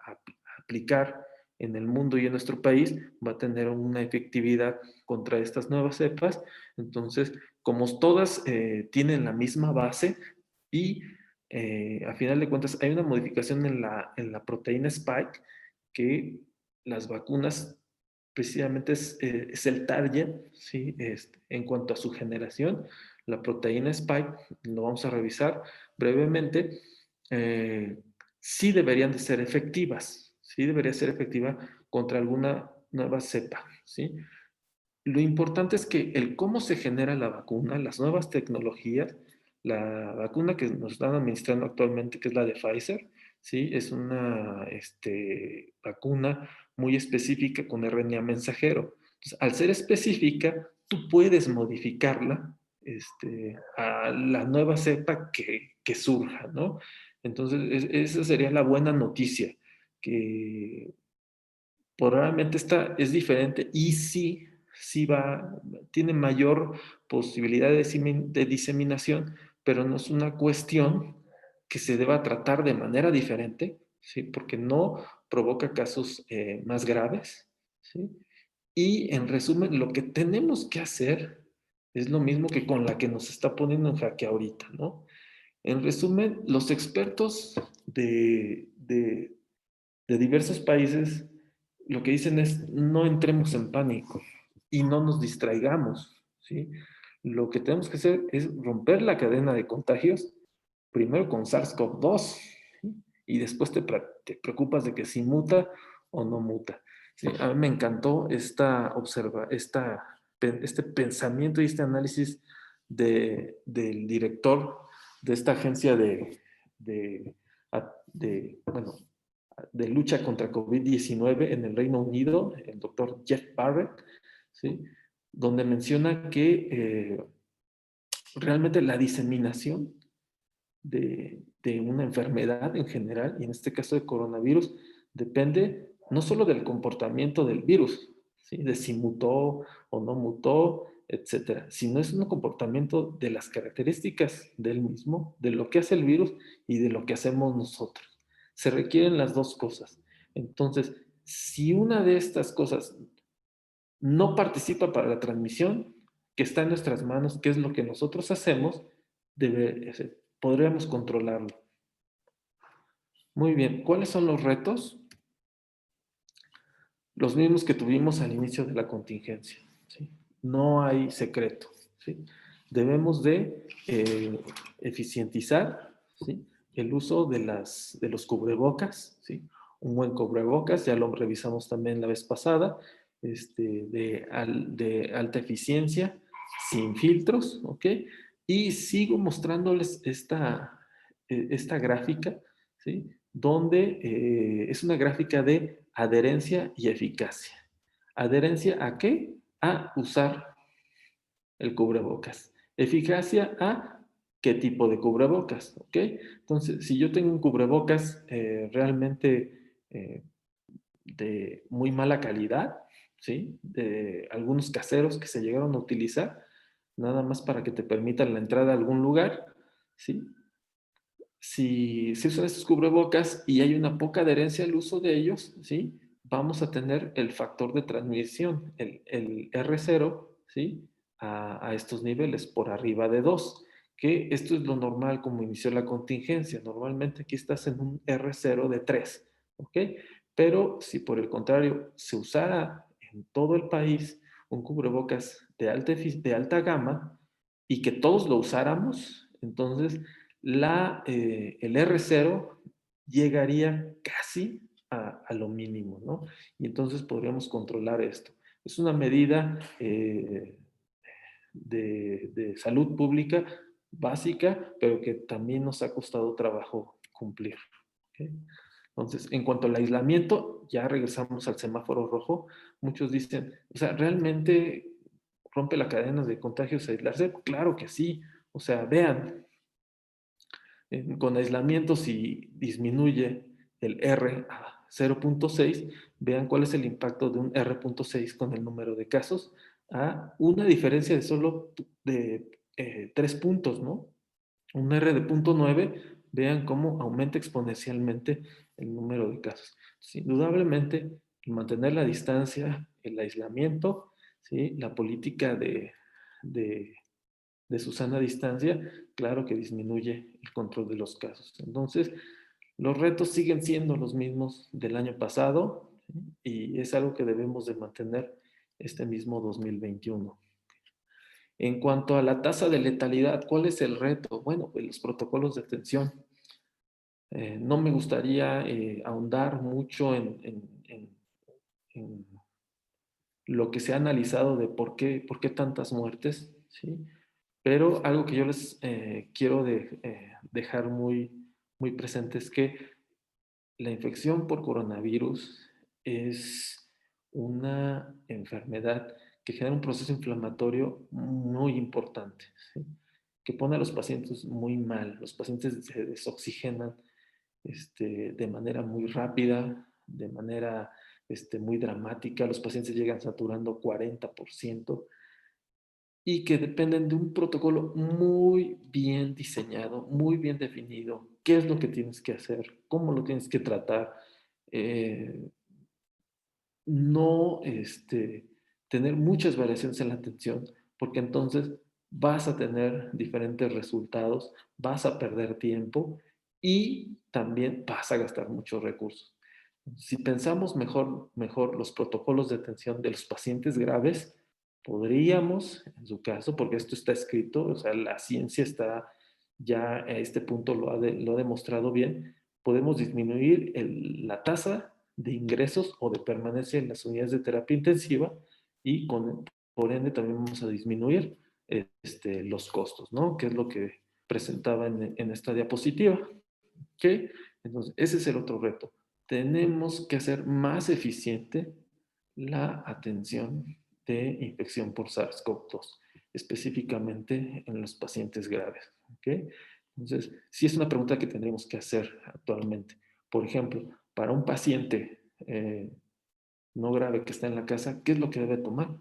aplicar en el mundo y en nuestro país va a tener una efectividad contra estas nuevas cepas. Entonces, como todas tienen la misma base y a final de cuentas hay una modificación en la proteína Spike que las vacunas precisamente es el target, ¿sí? En cuanto a su generación, la proteína Spike, lo vamos a revisar brevemente, eh, sí deberían de ser efectivas, sí debería ser efectiva contra alguna nueva cepa, ¿sí? Lo importante es que el cómo se genera la vacuna, las nuevas tecnologías, la vacuna que nos están administrando actualmente, que es la de Pfizer, ¿sí? Es una vacuna muy específica con RNA mensajero. Entonces, al ser específica, tú puedes modificarla a la nueva cepa que surja, ¿no? Entonces, esa sería la buena noticia, que probablemente esta es diferente y sí, sí tiene mayor posibilidad de diseminación, pero no es una cuestión que se deba tratar de manera diferente, ¿sí? Porque no provoca casos más graves, ¿sí? Y en resumen, lo que tenemos que hacer es lo mismo que con la que nos está poniendo en jaque ahorita, ¿no? En resumen, los expertos de diversos países lo que dicen es no entremos en pánico y no nos distraigamos, ¿sí? Lo que tenemos que hacer es romper la cadena de contagios, primero con SARS-CoV-2, ¿sí? Y después te preocupas de que si muta o no muta. ¿Sí? A mí me encantó este pensamiento y este análisis del director de esta agencia de, bueno, de lucha contra COVID-19 en el Reino Unido, el doctor Jeff Barrett, ¿sí? Donde menciona que realmente la diseminación de una enfermedad en general, y en este caso de coronavirus, depende no solo del comportamiento del virus, ¿sí? De si mutó o no mutó, etcétera, sino es un comportamiento de las características del mismo, de lo que hace el virus y de lo que hacemos nosotros. Se requieren las dos cosas. Entonces, si una de estas cosas no participa para la transmisión, que está en nuestras manos, que es lo que nosotros hacemos, podríamos controlarlo. Muy bien, ¿cuáles son los retos? Los mismos que tuvimos al inicio de la contingencia, ¿sí? No hay secreto, ¿sí? Debemos de eficientizar, ¿sí? El uso de los cubrebocas, ¿sí? Un buen cubrebocas, ya lo revisamos también la vez pasada, de alta eficiencia, sin filtros, ¿ok? Y sigo mostrándoles esta gráfica, ¿sí? Donde es una gráfica de adherencia y eficacia. ¿Adherencia a qué? A usar el cubrebocas. Eficacia a qué tipo de cubrebocas, ¿ok? Entonces, si yo tengo un cubrebocas realmente de muy mala calidad, ¿sí? De algunos caseros que se llegaron a utilizar, nada más para que te permitan la entrada a algún lugar, ¿sí? Si usan estos cubrebocas y hay una poca adherencia al uso de ellos, ¿sí? Vamos a tener el factor de transmisión, el R0, ¿sí? A estos niveles, por arriba de 2, que esto es lo normal como inició la contingencia. Normalmente aquí estás en un R0 de 3, ¿ok? Pero si por el contrario se usara en todo el país un cubrebocas de alta gama y que todos lo usáramos, entonces el R0 llegaría casi a lo mínimo, ¿no? Y entonces podríamos controlar esto. Es una medida de salud pública básica, pero que también nos ha costado trabajo cumplir. ¿Okay? Entonces, en cuanto al aislamiento, ya regresamos al semáforo rojo. Muchos dicen, o sea, ¿realmente rompe la cadena de contagios aislarse? Claro que sí. O sea, vean, con aislamiento, si disminuye el R a 0.6, vean cuál es el impacto de un R.6 con el número de casos, a una diferencia de solo de 3 puntos, ¿no? Un R de 0.9, vean cómo aumenta exponencialmente el número de casos. Indudablemente, mantener la distancia, el aislamiento, ¿sí? La política de de su sana distancia, claro que disminuye el control de los casos. Entonces, los retos siguen siendo los mismos del año pasado, ¿sí? Y es algo que debemos de mantener este mismo 2021. En cuanto a la tasa de letalidad, ¿cuál es el reto? Bueno, pues los protocolos de atención. No me gustaría ahondar mucho en lo que se ha analizado de por qué tantas muertes, ¿sí? Pero algo que yo les quiero dejar muy presente es que la infección por coronavirus es una enfermedad que genera un proceso inflamatorio muy importante, ¿sí? Que pone a los pacientes muy mal. Los pacientes se desoxigenan de manera muy rápida, de manera muy dramática. Los pacientes llegan saturando 40% y que dependen de un protocolo muy bien diseñado, muy bien definido. ¿Qué es lo que tienes que hacer? ¿Cómo lo tienes que tratar? Eh, no tener muchas variaciones en la atención, porque entonces vas a tener diferentes resultados, vas a perder tiempo y también vas a gastar muchos recursos. Si pensamos mejor los protocolos de atención de los pacientes graves, podríamos, en su caso, porque esto está escrito, o sea, la ciencia está ya a este punto lo ha demostrado bien, podemos disminuir la tasa de ingresos o de permanencia en las unidades de terapia intensiva y por ende también vamos a disminuir los costos, ¿no? Que es lo que presentaba en esta diapositiva. ¿Ok? Entonces, ese es el otro reto. Tenemos que hacer más eficiente la atención de infección por SARS-CoV-2, específicamente en los pacientes graves. ¿Ok? Entonces, sí es una pregunta que tendremos que hacer actualmente. Por ejemplo, para un paciente no grave que está en la casa, ¿qué es lo que debe tomar?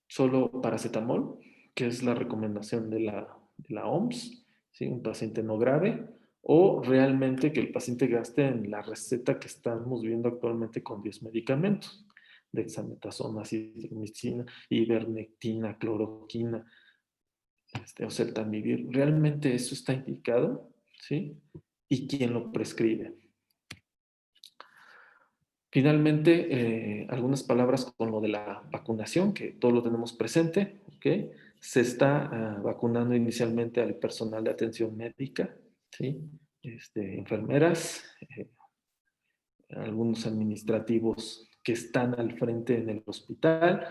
Solo paracetamol, que es la recomendación de la OMS, ¿sí? Un paciente no grave, o realmente que el paciente gaste en la receta que estamos viendo actualmente con 10 medicamentos, dexametasona, acitromicina, ivermectina, cloroquina, oseltamivir. ¿Realmente eso está indicado? ¿Sí? ¿Y quién lo prescribe? Finalmente, algunas palabras con lo de la vacunación, que todos lo tenemos presente. ¿Ok? Se está vacunando inicialmente al personal de atención médica, ¿sí? Enfermeras, algunos administrativos que están al frente en el hospital,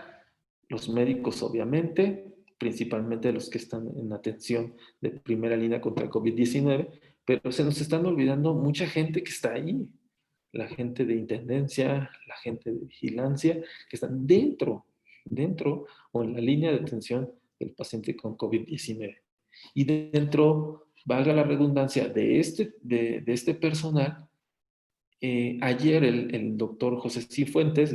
los médicos obviamente, principalmente los que están en atención de primera línea contra el COVID-19, pero se nos están olvidando mucha gente que está ahí, la gente de intendencia, la gente de vigilancia, que están dentro o en la línea de atención del paciente con COVID-19. Y dentro, valga la redundancia, de este personal, ayer el doctor José Cifuentes,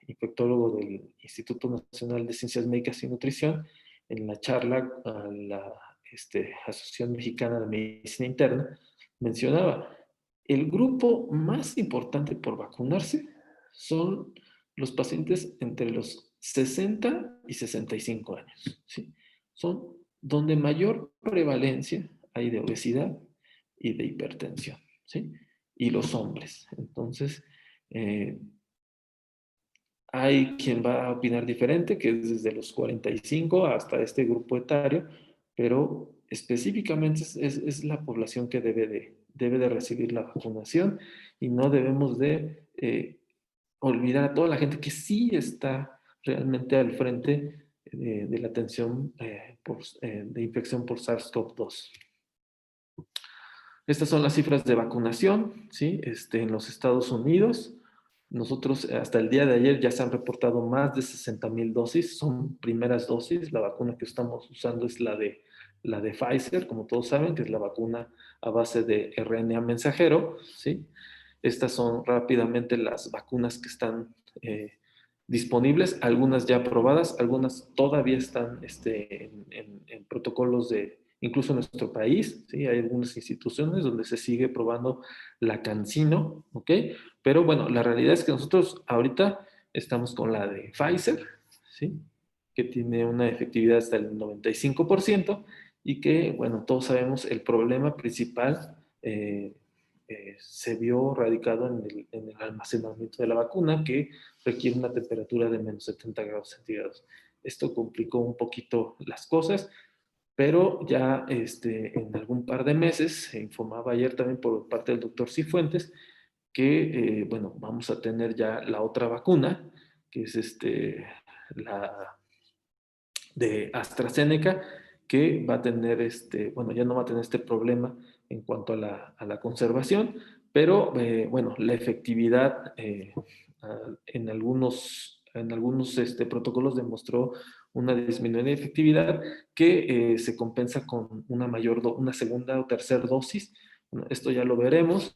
infectólogo del Instituto Nacional de Ciencias Médicas y Nutrición, en la charla a la Asociación Mexicana de Medicina Interna, mencionaba, el grupo más importante por vacunarse son los pacientes entre los 60 y 65 años. ¿Sí? Son donde mayor prevalencia hay de obesidad y de hipertensión. ¿Sí? Y los hombres. Entonces, eh, hay quien va a opinar diferente, que es desde los 45 hasta este grupo etario, pero específicamente es la población que debe de recibir la vacunación y no debemos de olvidar a toda la gente que sí está realmente al frente de la atención de infección por SARS-CoV-2. Estas son las cifras de vacunación, ¿sí? En los Estados Unidos. Nosotros hasta el día de ayer ya se han reportado más de 60,000 dosis, son primeras dosis. La vacuna que estamos usando es la de Pfizer, como todos saben, que es la vacuna a base de RNA mensajero, ¿sí? Estas son rápidamente las vacunas que están disponibles, algunas ya aprobadas, algunas todavía están en protocolos incluso en nuestro país, ¿sí? Hay algunas instituciones donde se sigue probando la CanSino, ¿ok? Pero bueno, la realidad es que nosotros ahorita estamos con la de Pfizer, ¿sí? Que tiene una efectividad hasta el 95% y que, bueno, todos sabemos el problema principal se vio radicado en el almacenamiento de la vacuna, que requiere una temperatura de menos 70 grados centígrados. Esto complicó un poquito las cosas, pero ya en algún par de meses, se informaba ayer también por parte del doctor Cifuentes, que, bueno, vamos a tener ya la otra vacuna, que es la de AstraZeneca, que va a tener, bueno, ya no va a tener este problema en cuanto a la conservación, pero, bueno, la efectividad en algunos protocolos demostró una disminución de efectividad que se compensa con una segunda o tercera dosis. Bueno, esto ya lo veremos.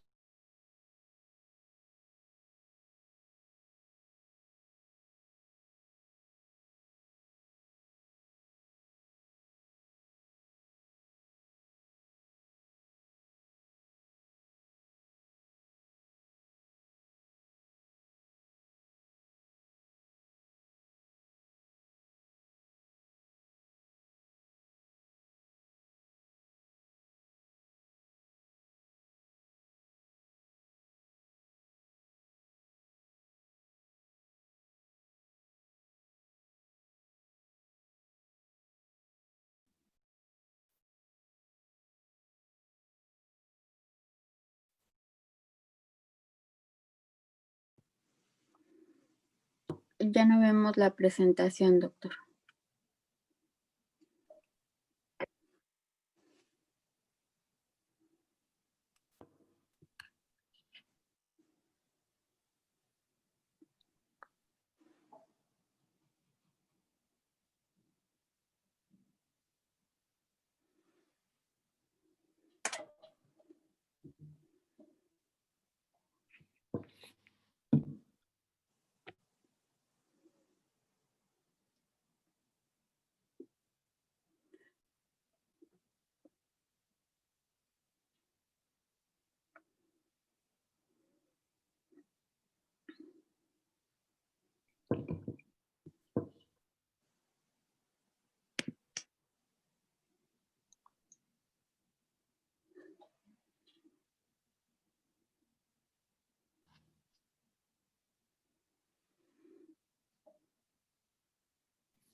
Ya no vemos la presentación, doctor.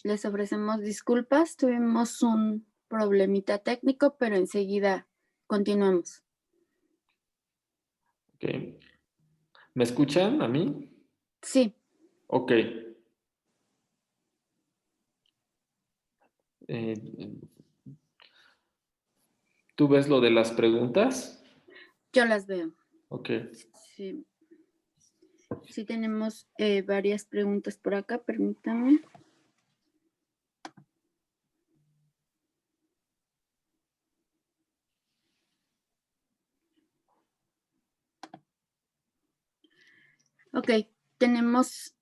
Les ofrecemos disculpas, tuvimos un problemita técnico, pero enseguida continuamos. Okay. ¿Me escuchan a mí? Sí. Ok. ¿Tú ves lo de las preguntas? Yo las veo. Ok. Sí, sí tenemos varias preguntas por acá, permítame. Ok, tenemos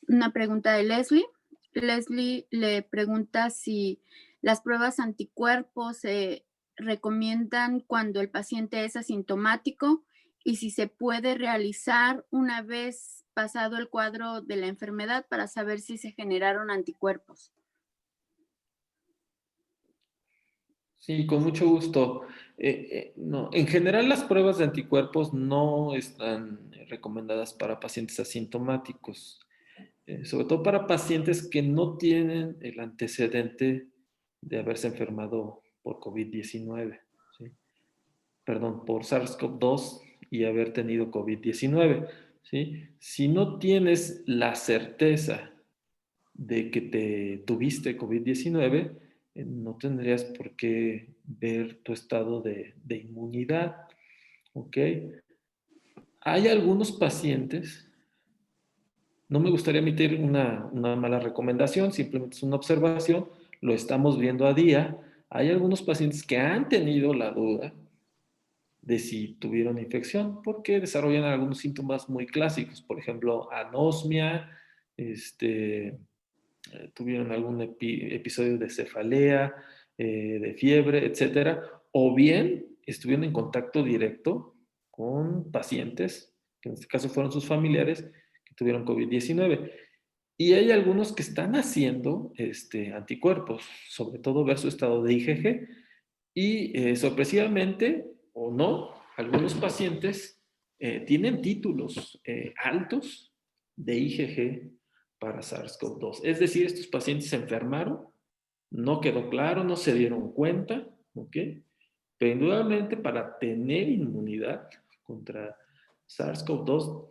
una pregunta de Leslie. Leslie le pregunta si las pruebas anticuerpos se recomiendan cuando el paciente es asintomático y si se puede realizar una vez pasado el cuadro de la enfermedad para saber si se generaron anticuerpos. Sí, con mucho gusto. No, en general las pruebas de anticuerpos no están recomendadas para pacientes asintomáticos, sobre todo para pacientes que no tienen el antecedente de haberse enfermado por COVID-19, ¿sí? Perdón, por SARS-CoV-2 y haber tenido COVID-19, ¿sí? Si no tienes la certeza de que te tuviste COVID-19, no tendrías por qué ver tu estado de inmunidad, ¿ok? Hay algunos pacientes, no me gustaría emitir una mala recomendación, simplemente es una observación, lo estamos viendo a día. Hay algunos pacientes que han tenido la duda de si tuvieron infección, porque desarrollan algunos síntomas muy clásicos, por ejemplo, anosmia, tuvieron algún episodio de cefalea, de fiebre, etcétera, o bien estuvieron en contacto directo con pacientes, que en este caso fueron sus familiares, que tuvieron COVID-19. Y hay algunos que están haciendo anticuerpos, sobre todo ver su estado de IgG, y sorpresivamente, o no, algunos pacientes tienen títulos altos de IgG para SARS-CoV-2. Es decir, estos pacientes se enfermaron No quedó claro, no se dieron cuenta, ¿ok? Pero indudablemente para tener inmunidad contra SARS-CoV-2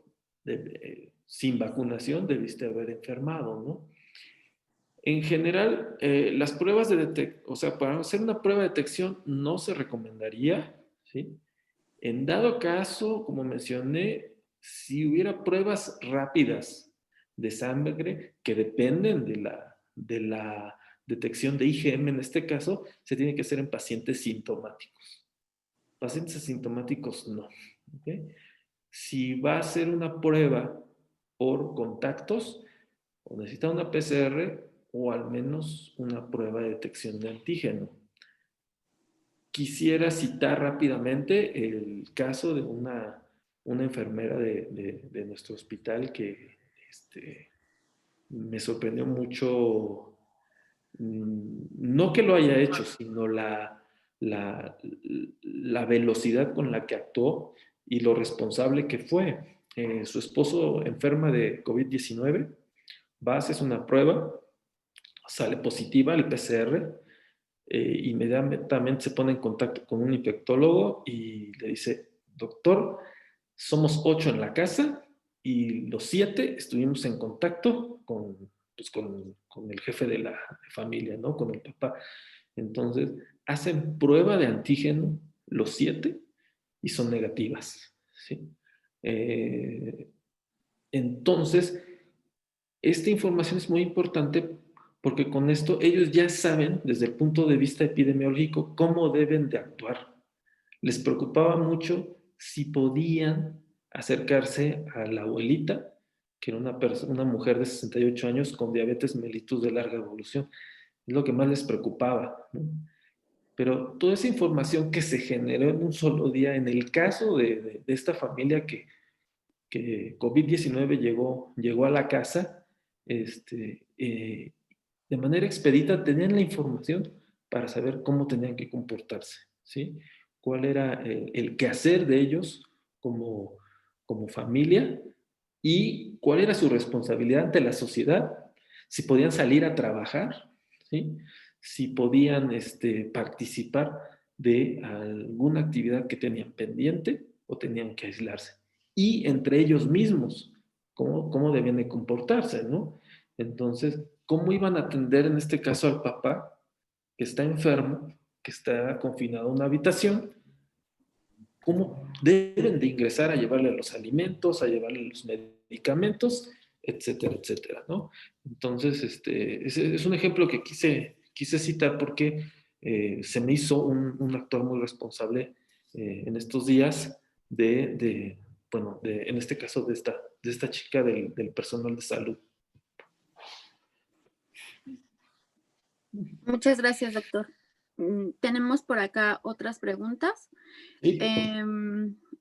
sin vacunación debiste haber enfermado, ¿no? En general, las pruebas de detección, o sea, para hacer una prueba de detección no se recomendaría, ¿sí? En dado caso, como mencioné, si hubiera pruebas rápidas de sangre que dependen de la detección de IgM, en este caso, se tiene que hacer en pacientes sintomáticos. Pacientes asintomáticos no. ¿Okay? Si va a ser una prueba por contactos, o necesita una PCR o al menos una prueba de detección de antígeno. Quisiera citar rápidamente el caso de una enfermera de nuestro hospital que me sorprendió mucho, no que lo haya hecho, sino la velocidad con la que actuó y lo responsable que fue. Su esposo enferma de COVID-19, va, haces una prueba, sale positiva el PCR, inmediatamente se pone en contacto con un infectólogo y le dice, doctor, somos 8 en la casa y los 7 estuvimos en contacto con el jefe de la familia, ¿no? Con el papá. Entonces, hacen prueba de antígeno los 7 y son negativas, ¿sí? Entonces, esta información es muy importante porque con esto ellos ya saben desde el punto de vista epidemiológico cómo deben de actuar. Les preocupaba mucho si podían acercarse a la abuelita, que era una mujer de 68 años con diabetes mellitus de larga evolución. Es lo que más les preocupaba, ¿no? Pero toda esa información que se generó en un solo día, en el caso de esta familia que COVID-19 llegó a la casa, de manera expedita tenían la información para saber cómo tenían que comportarse, ¿sí? Cuál era el quehacer de ellos como familia y cuál era su responsabilidad ante la sociedad, si podían salir a trabajar, ¿sí? Si podían participar de alguna actividad que tenían pendiente o tenían que aislarse. Y entre ellos mismos, cómo debían de comportarse, ¿no? Entonces, ¿cómo iban a atender en este caso al papá que está enfermo, que está confinado a una habitación? ¿Cómo deben de ingresar a llevarle los alimentos, a llevarle los medicamentos, etcétera, etcétera, ¿no? Entonces, es un ejemplo que quise citar porque se me hizo un actor muy responsable en estos días bueno, en este caso de esta chica del personal de salud. Muchas gracias, doctor. Tenemos por acá otras preguntas. Sí.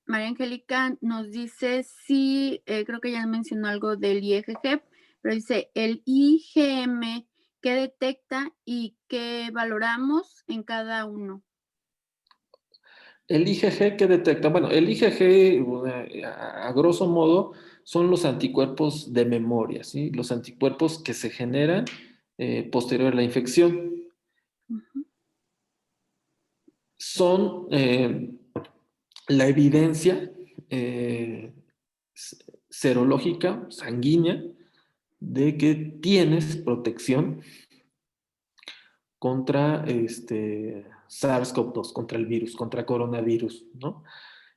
María Angélica nos dice sí, creo que ya mencionó algo del IgG, pero dice, el IgM, ¿qué detecta y qué valoramos en cada uno? El IgG, ¿qué detecta? Bueno, el IgG, a grosso modo, son los anticuerpos de memoria, ¿sí? Los anticuerpos que se generan posterior a la infección. Ujú. Son la evidencia serológica, sanguínea, de que tienes protección contra SARS-CoV-2, contra el virus, contra coronavirus, ¿no?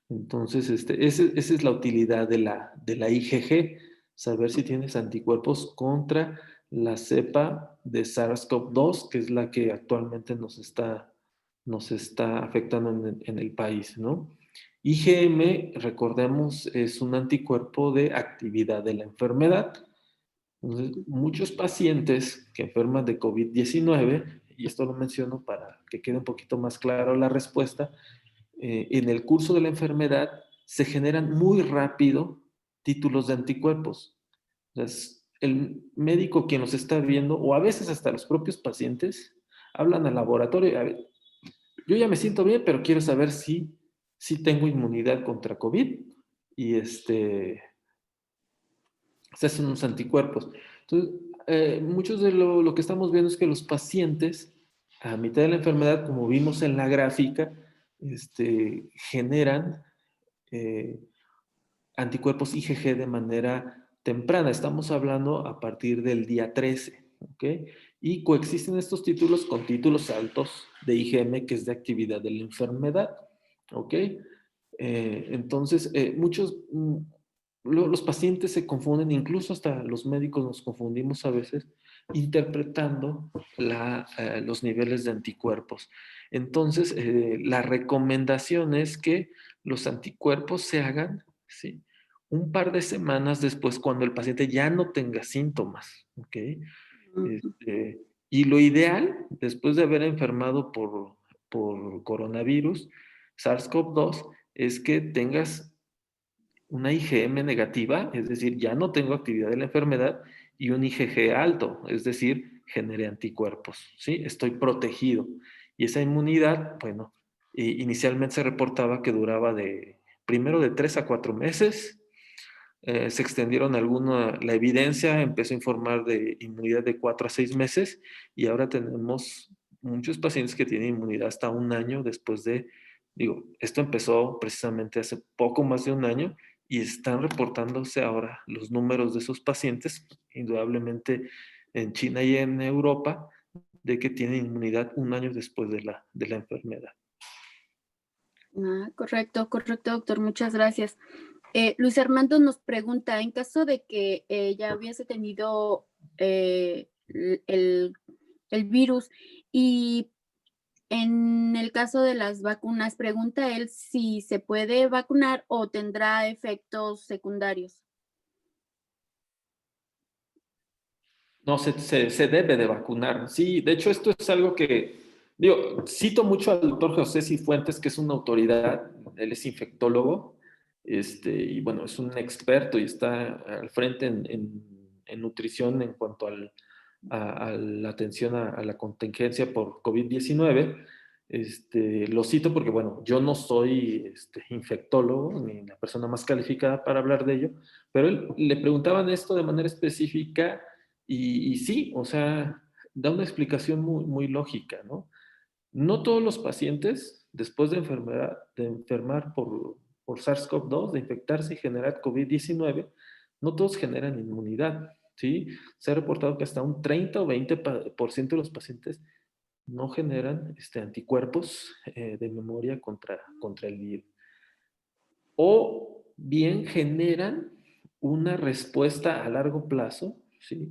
Entonces, esa es la utilidad de la IgG, saber si tienes anticuerpos contra la cepa de SARS-CoV-2, que es la que actualmente nos está afectando en el país, ¿no? IgM, recordemos, es un anticuerpo de actividad de la enfermedad. Entonces, muchos pacientes que enferman de COVID-19, y esto lo menciono para que quede un poquito más claro la respuesta, en el curso de la enfermedad se generan muy rápido títulos de anticuerpos. Entonces, el médico quien los está viendo, o a veces hasta los propios pacientes, hablan al laboratorio, a ver, yo ya me siento bien, pero quiero saber si tengo inmunidad contra COVID y se hacen unos anticuerpos. Entonces, muchos de lo que estamos viendo es que los pacientes a mitad de la enfermedad, como vimos en la gráfica, generan anticuerpos IgG de manera temprana. Estamos hablando a partir del día 13, ¿ok? Y coexisten estos títulos con títulos altos de IgM, que es de actividad de la enfermedad, ¿ok? Entonces, los pacientes se confunden, incluso hasta los médicos nos confundimos a veces, interpretando los niveles de anticuerpos. Entonces, la recomendación es que los anticuerpos se hagan, ¿sí?, un par de semanas después, cuando el paciente ya no tenga síntomas, ¿ok? Y lo ideal, después de haber enfermado por coronavirus, SARS-CoV-2, es que tengas una IgM negativa, es decir, ya no tengo actividad de la enfermedad, y un IgG alto, es decir, generé anticuerpos, ¿sí? Estoy protegido. Y esa inmunidad, bueno, inicialmente se reportaba que duraba primero de 3 a 4 meses, se extendieron la evidencia empezó a informar de inmunidad de 4 a 6 meses, y ahora tenemos muchos pacientes que tienen inmunidad hasta un año después esto empezó precisamente hace poco más de un año, y están reportándose ahora los números de esos pacientes, indudablemente en China y en Europa, de que tienen inmunidad un año después de la enfermedad. Correcto, correcto, doctor. Muchas gracias. Luis Armando nos pregunta, en caso de que ya hubiese tenido el virus y en el caso de las vacunas, pregunta él si se puede vacunar o tendrá efectos secundarios. No, se debe de vacunar. Sí, de hecho esto es algo que, cito mucho al doctor José Cifuentes, que es una autoridad, él es infectólogo, y bueno, es un experto y está al frente en nutrición en cuanto a la atención a la contingencia por COVID-19. Lo cito porque, bueno, yo no soy infectólogo ni la persona más calificada para hablar de ello, pero él le preguntaban esto de manera específica. Y sí, o sea, da una explicación muy, muy lógica, ¿no? No todos los pacientes, después de enfermar por SARS-CoV-2, de infectarse y generar COVID-19, no todos generan inmunidad, ¿sí? Se ha reportado que hasta un 30 o 20% de los pacientes no generan anticuerpos de memoria contra el virus. O bien generan una respuesta a largo plazo, ¿sí?,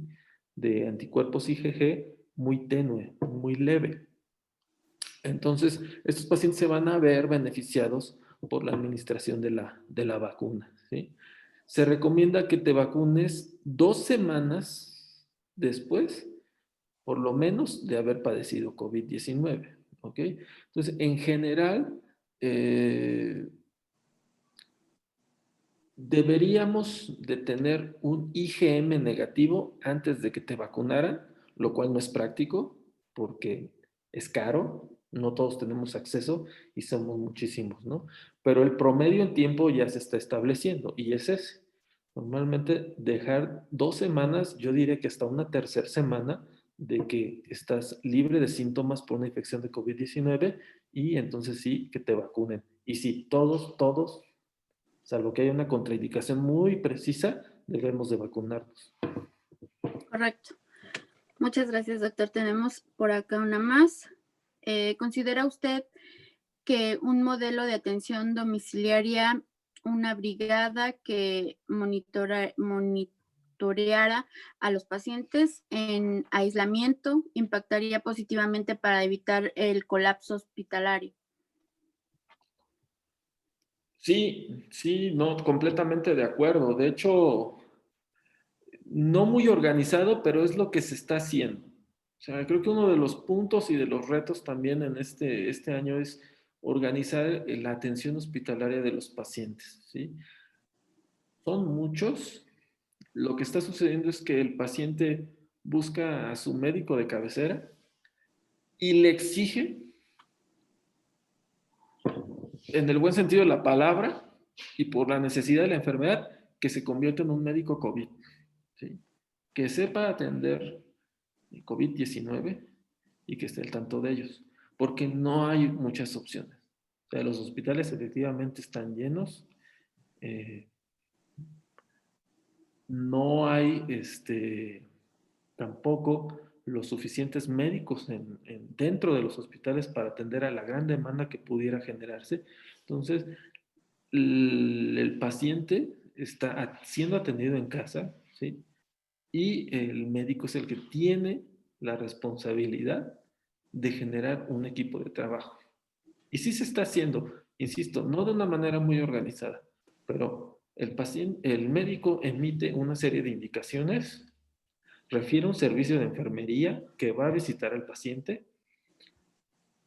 de anticuerpos IgG muy tenue, muy leve. Entonces, estos pacientes se van a ver beneficiados por la administración de la vacuna, ¿sí? Se recomienda que te vacunes 2 semanas después, por lo menos, de haber padecido COVID-19, ¿ok? Entonces, en general, deberíamos de tener un IgM negativo antes de que te vacunaran, lo cual no es práctico porque es caro, no todos tenemos acceso y somos muchísimos, ¿no? Pero el promedio en tiempo ya se está estableciendo y es ese. Normalmente dejar 2 semanas, yo diría que hasta una tercera semana de que estás libre de síntomas por una infección de COVID-19, y entonces sí que te vacunen. Y sí, todos, salvo que haya una contraindicación muy precisa, debemos de vacunarnos. Correcto. Muchas gracias, doctor. Tenemos por acá una más. ¿Considera usted que un modelo de atención domiciliaria, una brigada que monitoreara a los pacientes en aislamiento, impactaría positivamente para evitar el colapso hospitalario? Sí, no, completamente de acuerdo. De hecho, no muy organizado, pero es lo que se está haciendo. O sea, creo que uno de los puntos y de los retos también en este año es organizar la atención hospitalaria de los pacientes, ¿sí? Son muchos. Lo que está sucediendo es que el paciente busca a su médico de cabecera y le exige, en el buen sentido de la palabra y por la necesidad de la enfermedad, que se convierta en un médico COVID, ¿sí?, que sepa atender el COVID-19, y que esté al tanto de ellos, porque no hay muchas opciones. O sea, los hospitales efectivamente están llenos, no hay tampoco los suficientes médicos dentro de los hospitales para atender a la gran demanda que pudiera generarse. Entonces, el paciente está siendo atendido en casa, ¿sí? Y el médico es el que tiene la responsabilidad de generar un equipo de trabajo. Y sí se está haciendo, insisto, no de una manera muy organizada, pero el médico emite una serie de indicaciones, refiere un servicio de enfermería que va a visitar al paciente.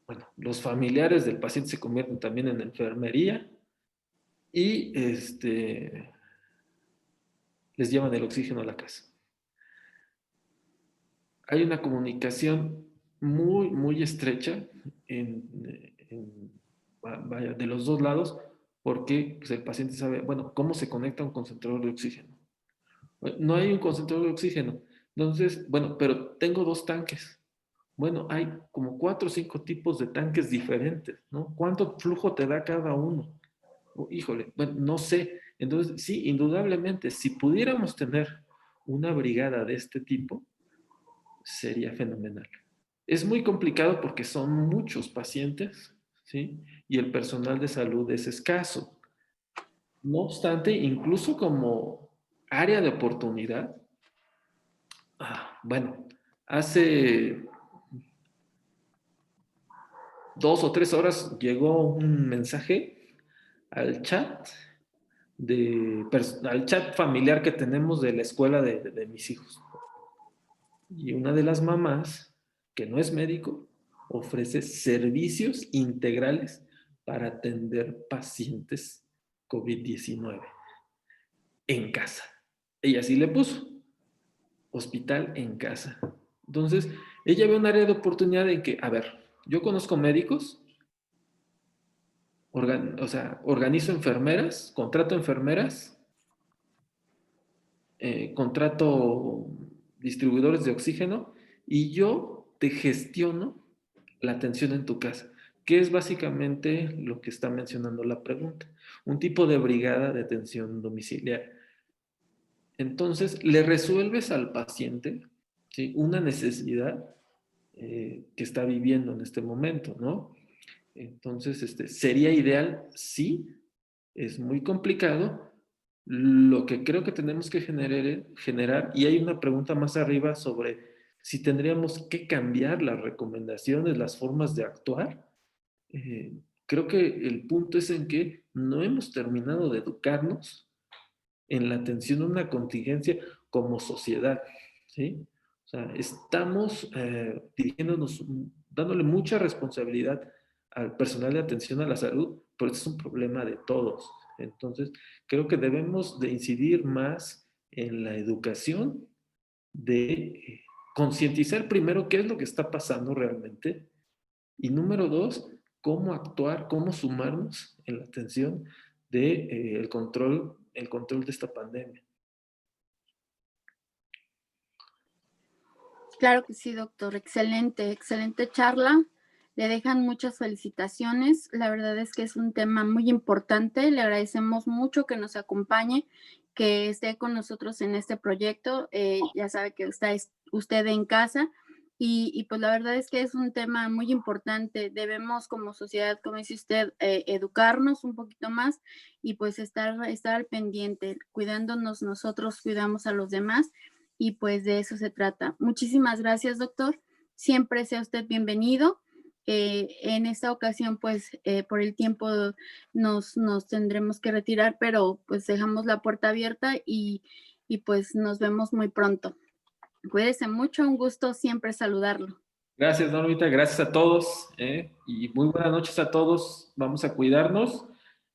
Bueno, los familiares del paciente se convierten también en enfermería y les llevan el oxígeno a la casa. Hay una comunicación muy, muy estrecha vaya, de los dos lados, porque pues, el paciente sabe, bueno, cómo se conecta un concentrador de oxígeno. No hay un concentrador de oxígeno. Entonces, bueno, pero tengo 2 tanques. Bueno, hay como 4 o 5 tipos de tanques diferentes, ¿no? ¿Cuánto flujo te da cada uno? Híjole, bueno, no sé. Entonces, sí, indudablemente, si pudiéramos tener una brigada de este tipo, sería fenomenal. Es muy complicado porque son muchos pacientes, ¿sí? Y el personal de salud es escaso. No obstante, incluso como área de oportunidad, bueno, hace 2 o 3 horas llegó un mensaje al chat al chat familiar que tenemos de la escuela de mis hijos. Y una de las mamás, que no es médico, ofrece servicios integrales para atender pacientes COVID-19 en casa. Ella sí le puso hospital en casa. Entonces, ella ve un área de oportunidad en que, a ver, yo conozco médicos, o sea, organizo enfermeras, contrato enfermeras, contrato distribuidores de oxígeno y yo te gestiono la atención en tu casa, que es básicamente lo que está mencionando la pregunta, un tipo de brigada de atención domiciliaria. Entonces, le resuelves al paciente, ¿sí?, una necesidad que está viviendo en este momento, ¿no? Entonces, sería ideal, sí, es muy complicado. Lo que creo que tenemos que generar, y hay una pregunta más arriba sobre si tendríamos que cambiar las recomendaciones, las formas de actuar. Creo que el punto es en que no hemos terminado de educarnos en la atención a una contingencia como sociedad, ¿sí? O sea, estamos dirigiéndonos, dándole mucha responsabilidad al personal de atención a la salud, pero este es un problema de todos. Entonces, creo que debemos de incidir más en la educación, de concientizar primero qué es lo que está pasando realmente y número 2, cómo actuar, cómo sumarnos en la atención de, el control de esta pandemia. Claro que sí, doctor. Excelente, excelente charla. Le dejan muchas felicitaciones. La verdad es que es un tema muy importante. Le agradecemos mucho que nos acompañe, que esté con nosotros en este proyecto. Ya sabe que está usted en casa y pues la verdad es que es un tema muy importante. Debemos como sociedad, como dice usted, educarnos un poquito más y pues estar al pendiente, cuidándonos nosotros, cuidamos a los demás y pues de eso se trata. Muchísimas gracias, doctor. Siempre sea usted bienvenido. En esta ocasión, pues por el tiempo nos tendremos que retirar, pero pues dejamos la puerta abierta y pues nos vemos muy pronto. Cuídese mucho, un gusto siempre saludarlo. Gracias, Normita, gracias a todos, y muy buenas noches a todos. Vamos a cuidarnos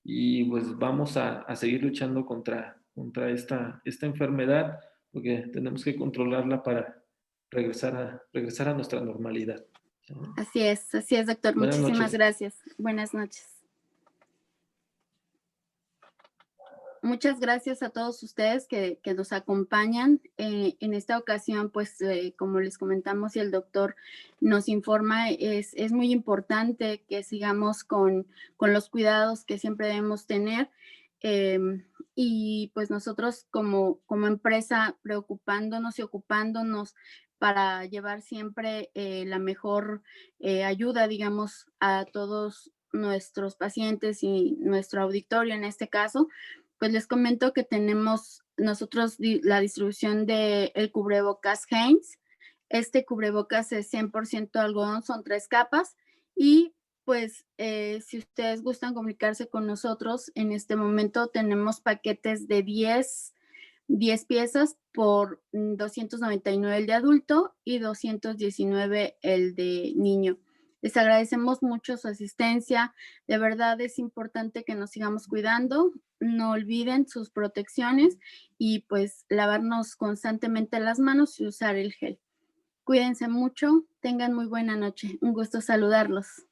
y pues vamos a seguir luchando contra esta enfermedad, porque tenemos que controlarla para regresar a nuestra normalidad. Así es, doctor. Buenas Muchísimas noches. gracias. Buenas noches. Muchas gracias a todos ustedes que nos acompañan. En esta ocasión, pues, como les comentamos y el doctor nos informa, es muy importante que sigamos con los cuidados que siempre debemos tener. Y pues nosotros como empresa preocupándonos y ocupándonos para llevar siempre la mejor ayuda, digamos, a todos nuestros pacientes y nuestro auditorio en este caso, pues les comento que tenemos nosotros la distribución del cubrebocas Heinz. Este cubrebocas es 100% algodón, son 3 capas y pues si ustedes gustan comunicarse con nosotros, en este momento tenemos paquetes de 10 piezas por 299 el de adulto y 219 el de niño. Les agradecemos mucho su asistencia. De verdad es importante que nos sigamos cuidando. No olviden sus protecciones y pues lavarnos constantemente las manos y usar el gel. Cuídense mucho. Tengan muy buena noche. Un gusto saludarlos.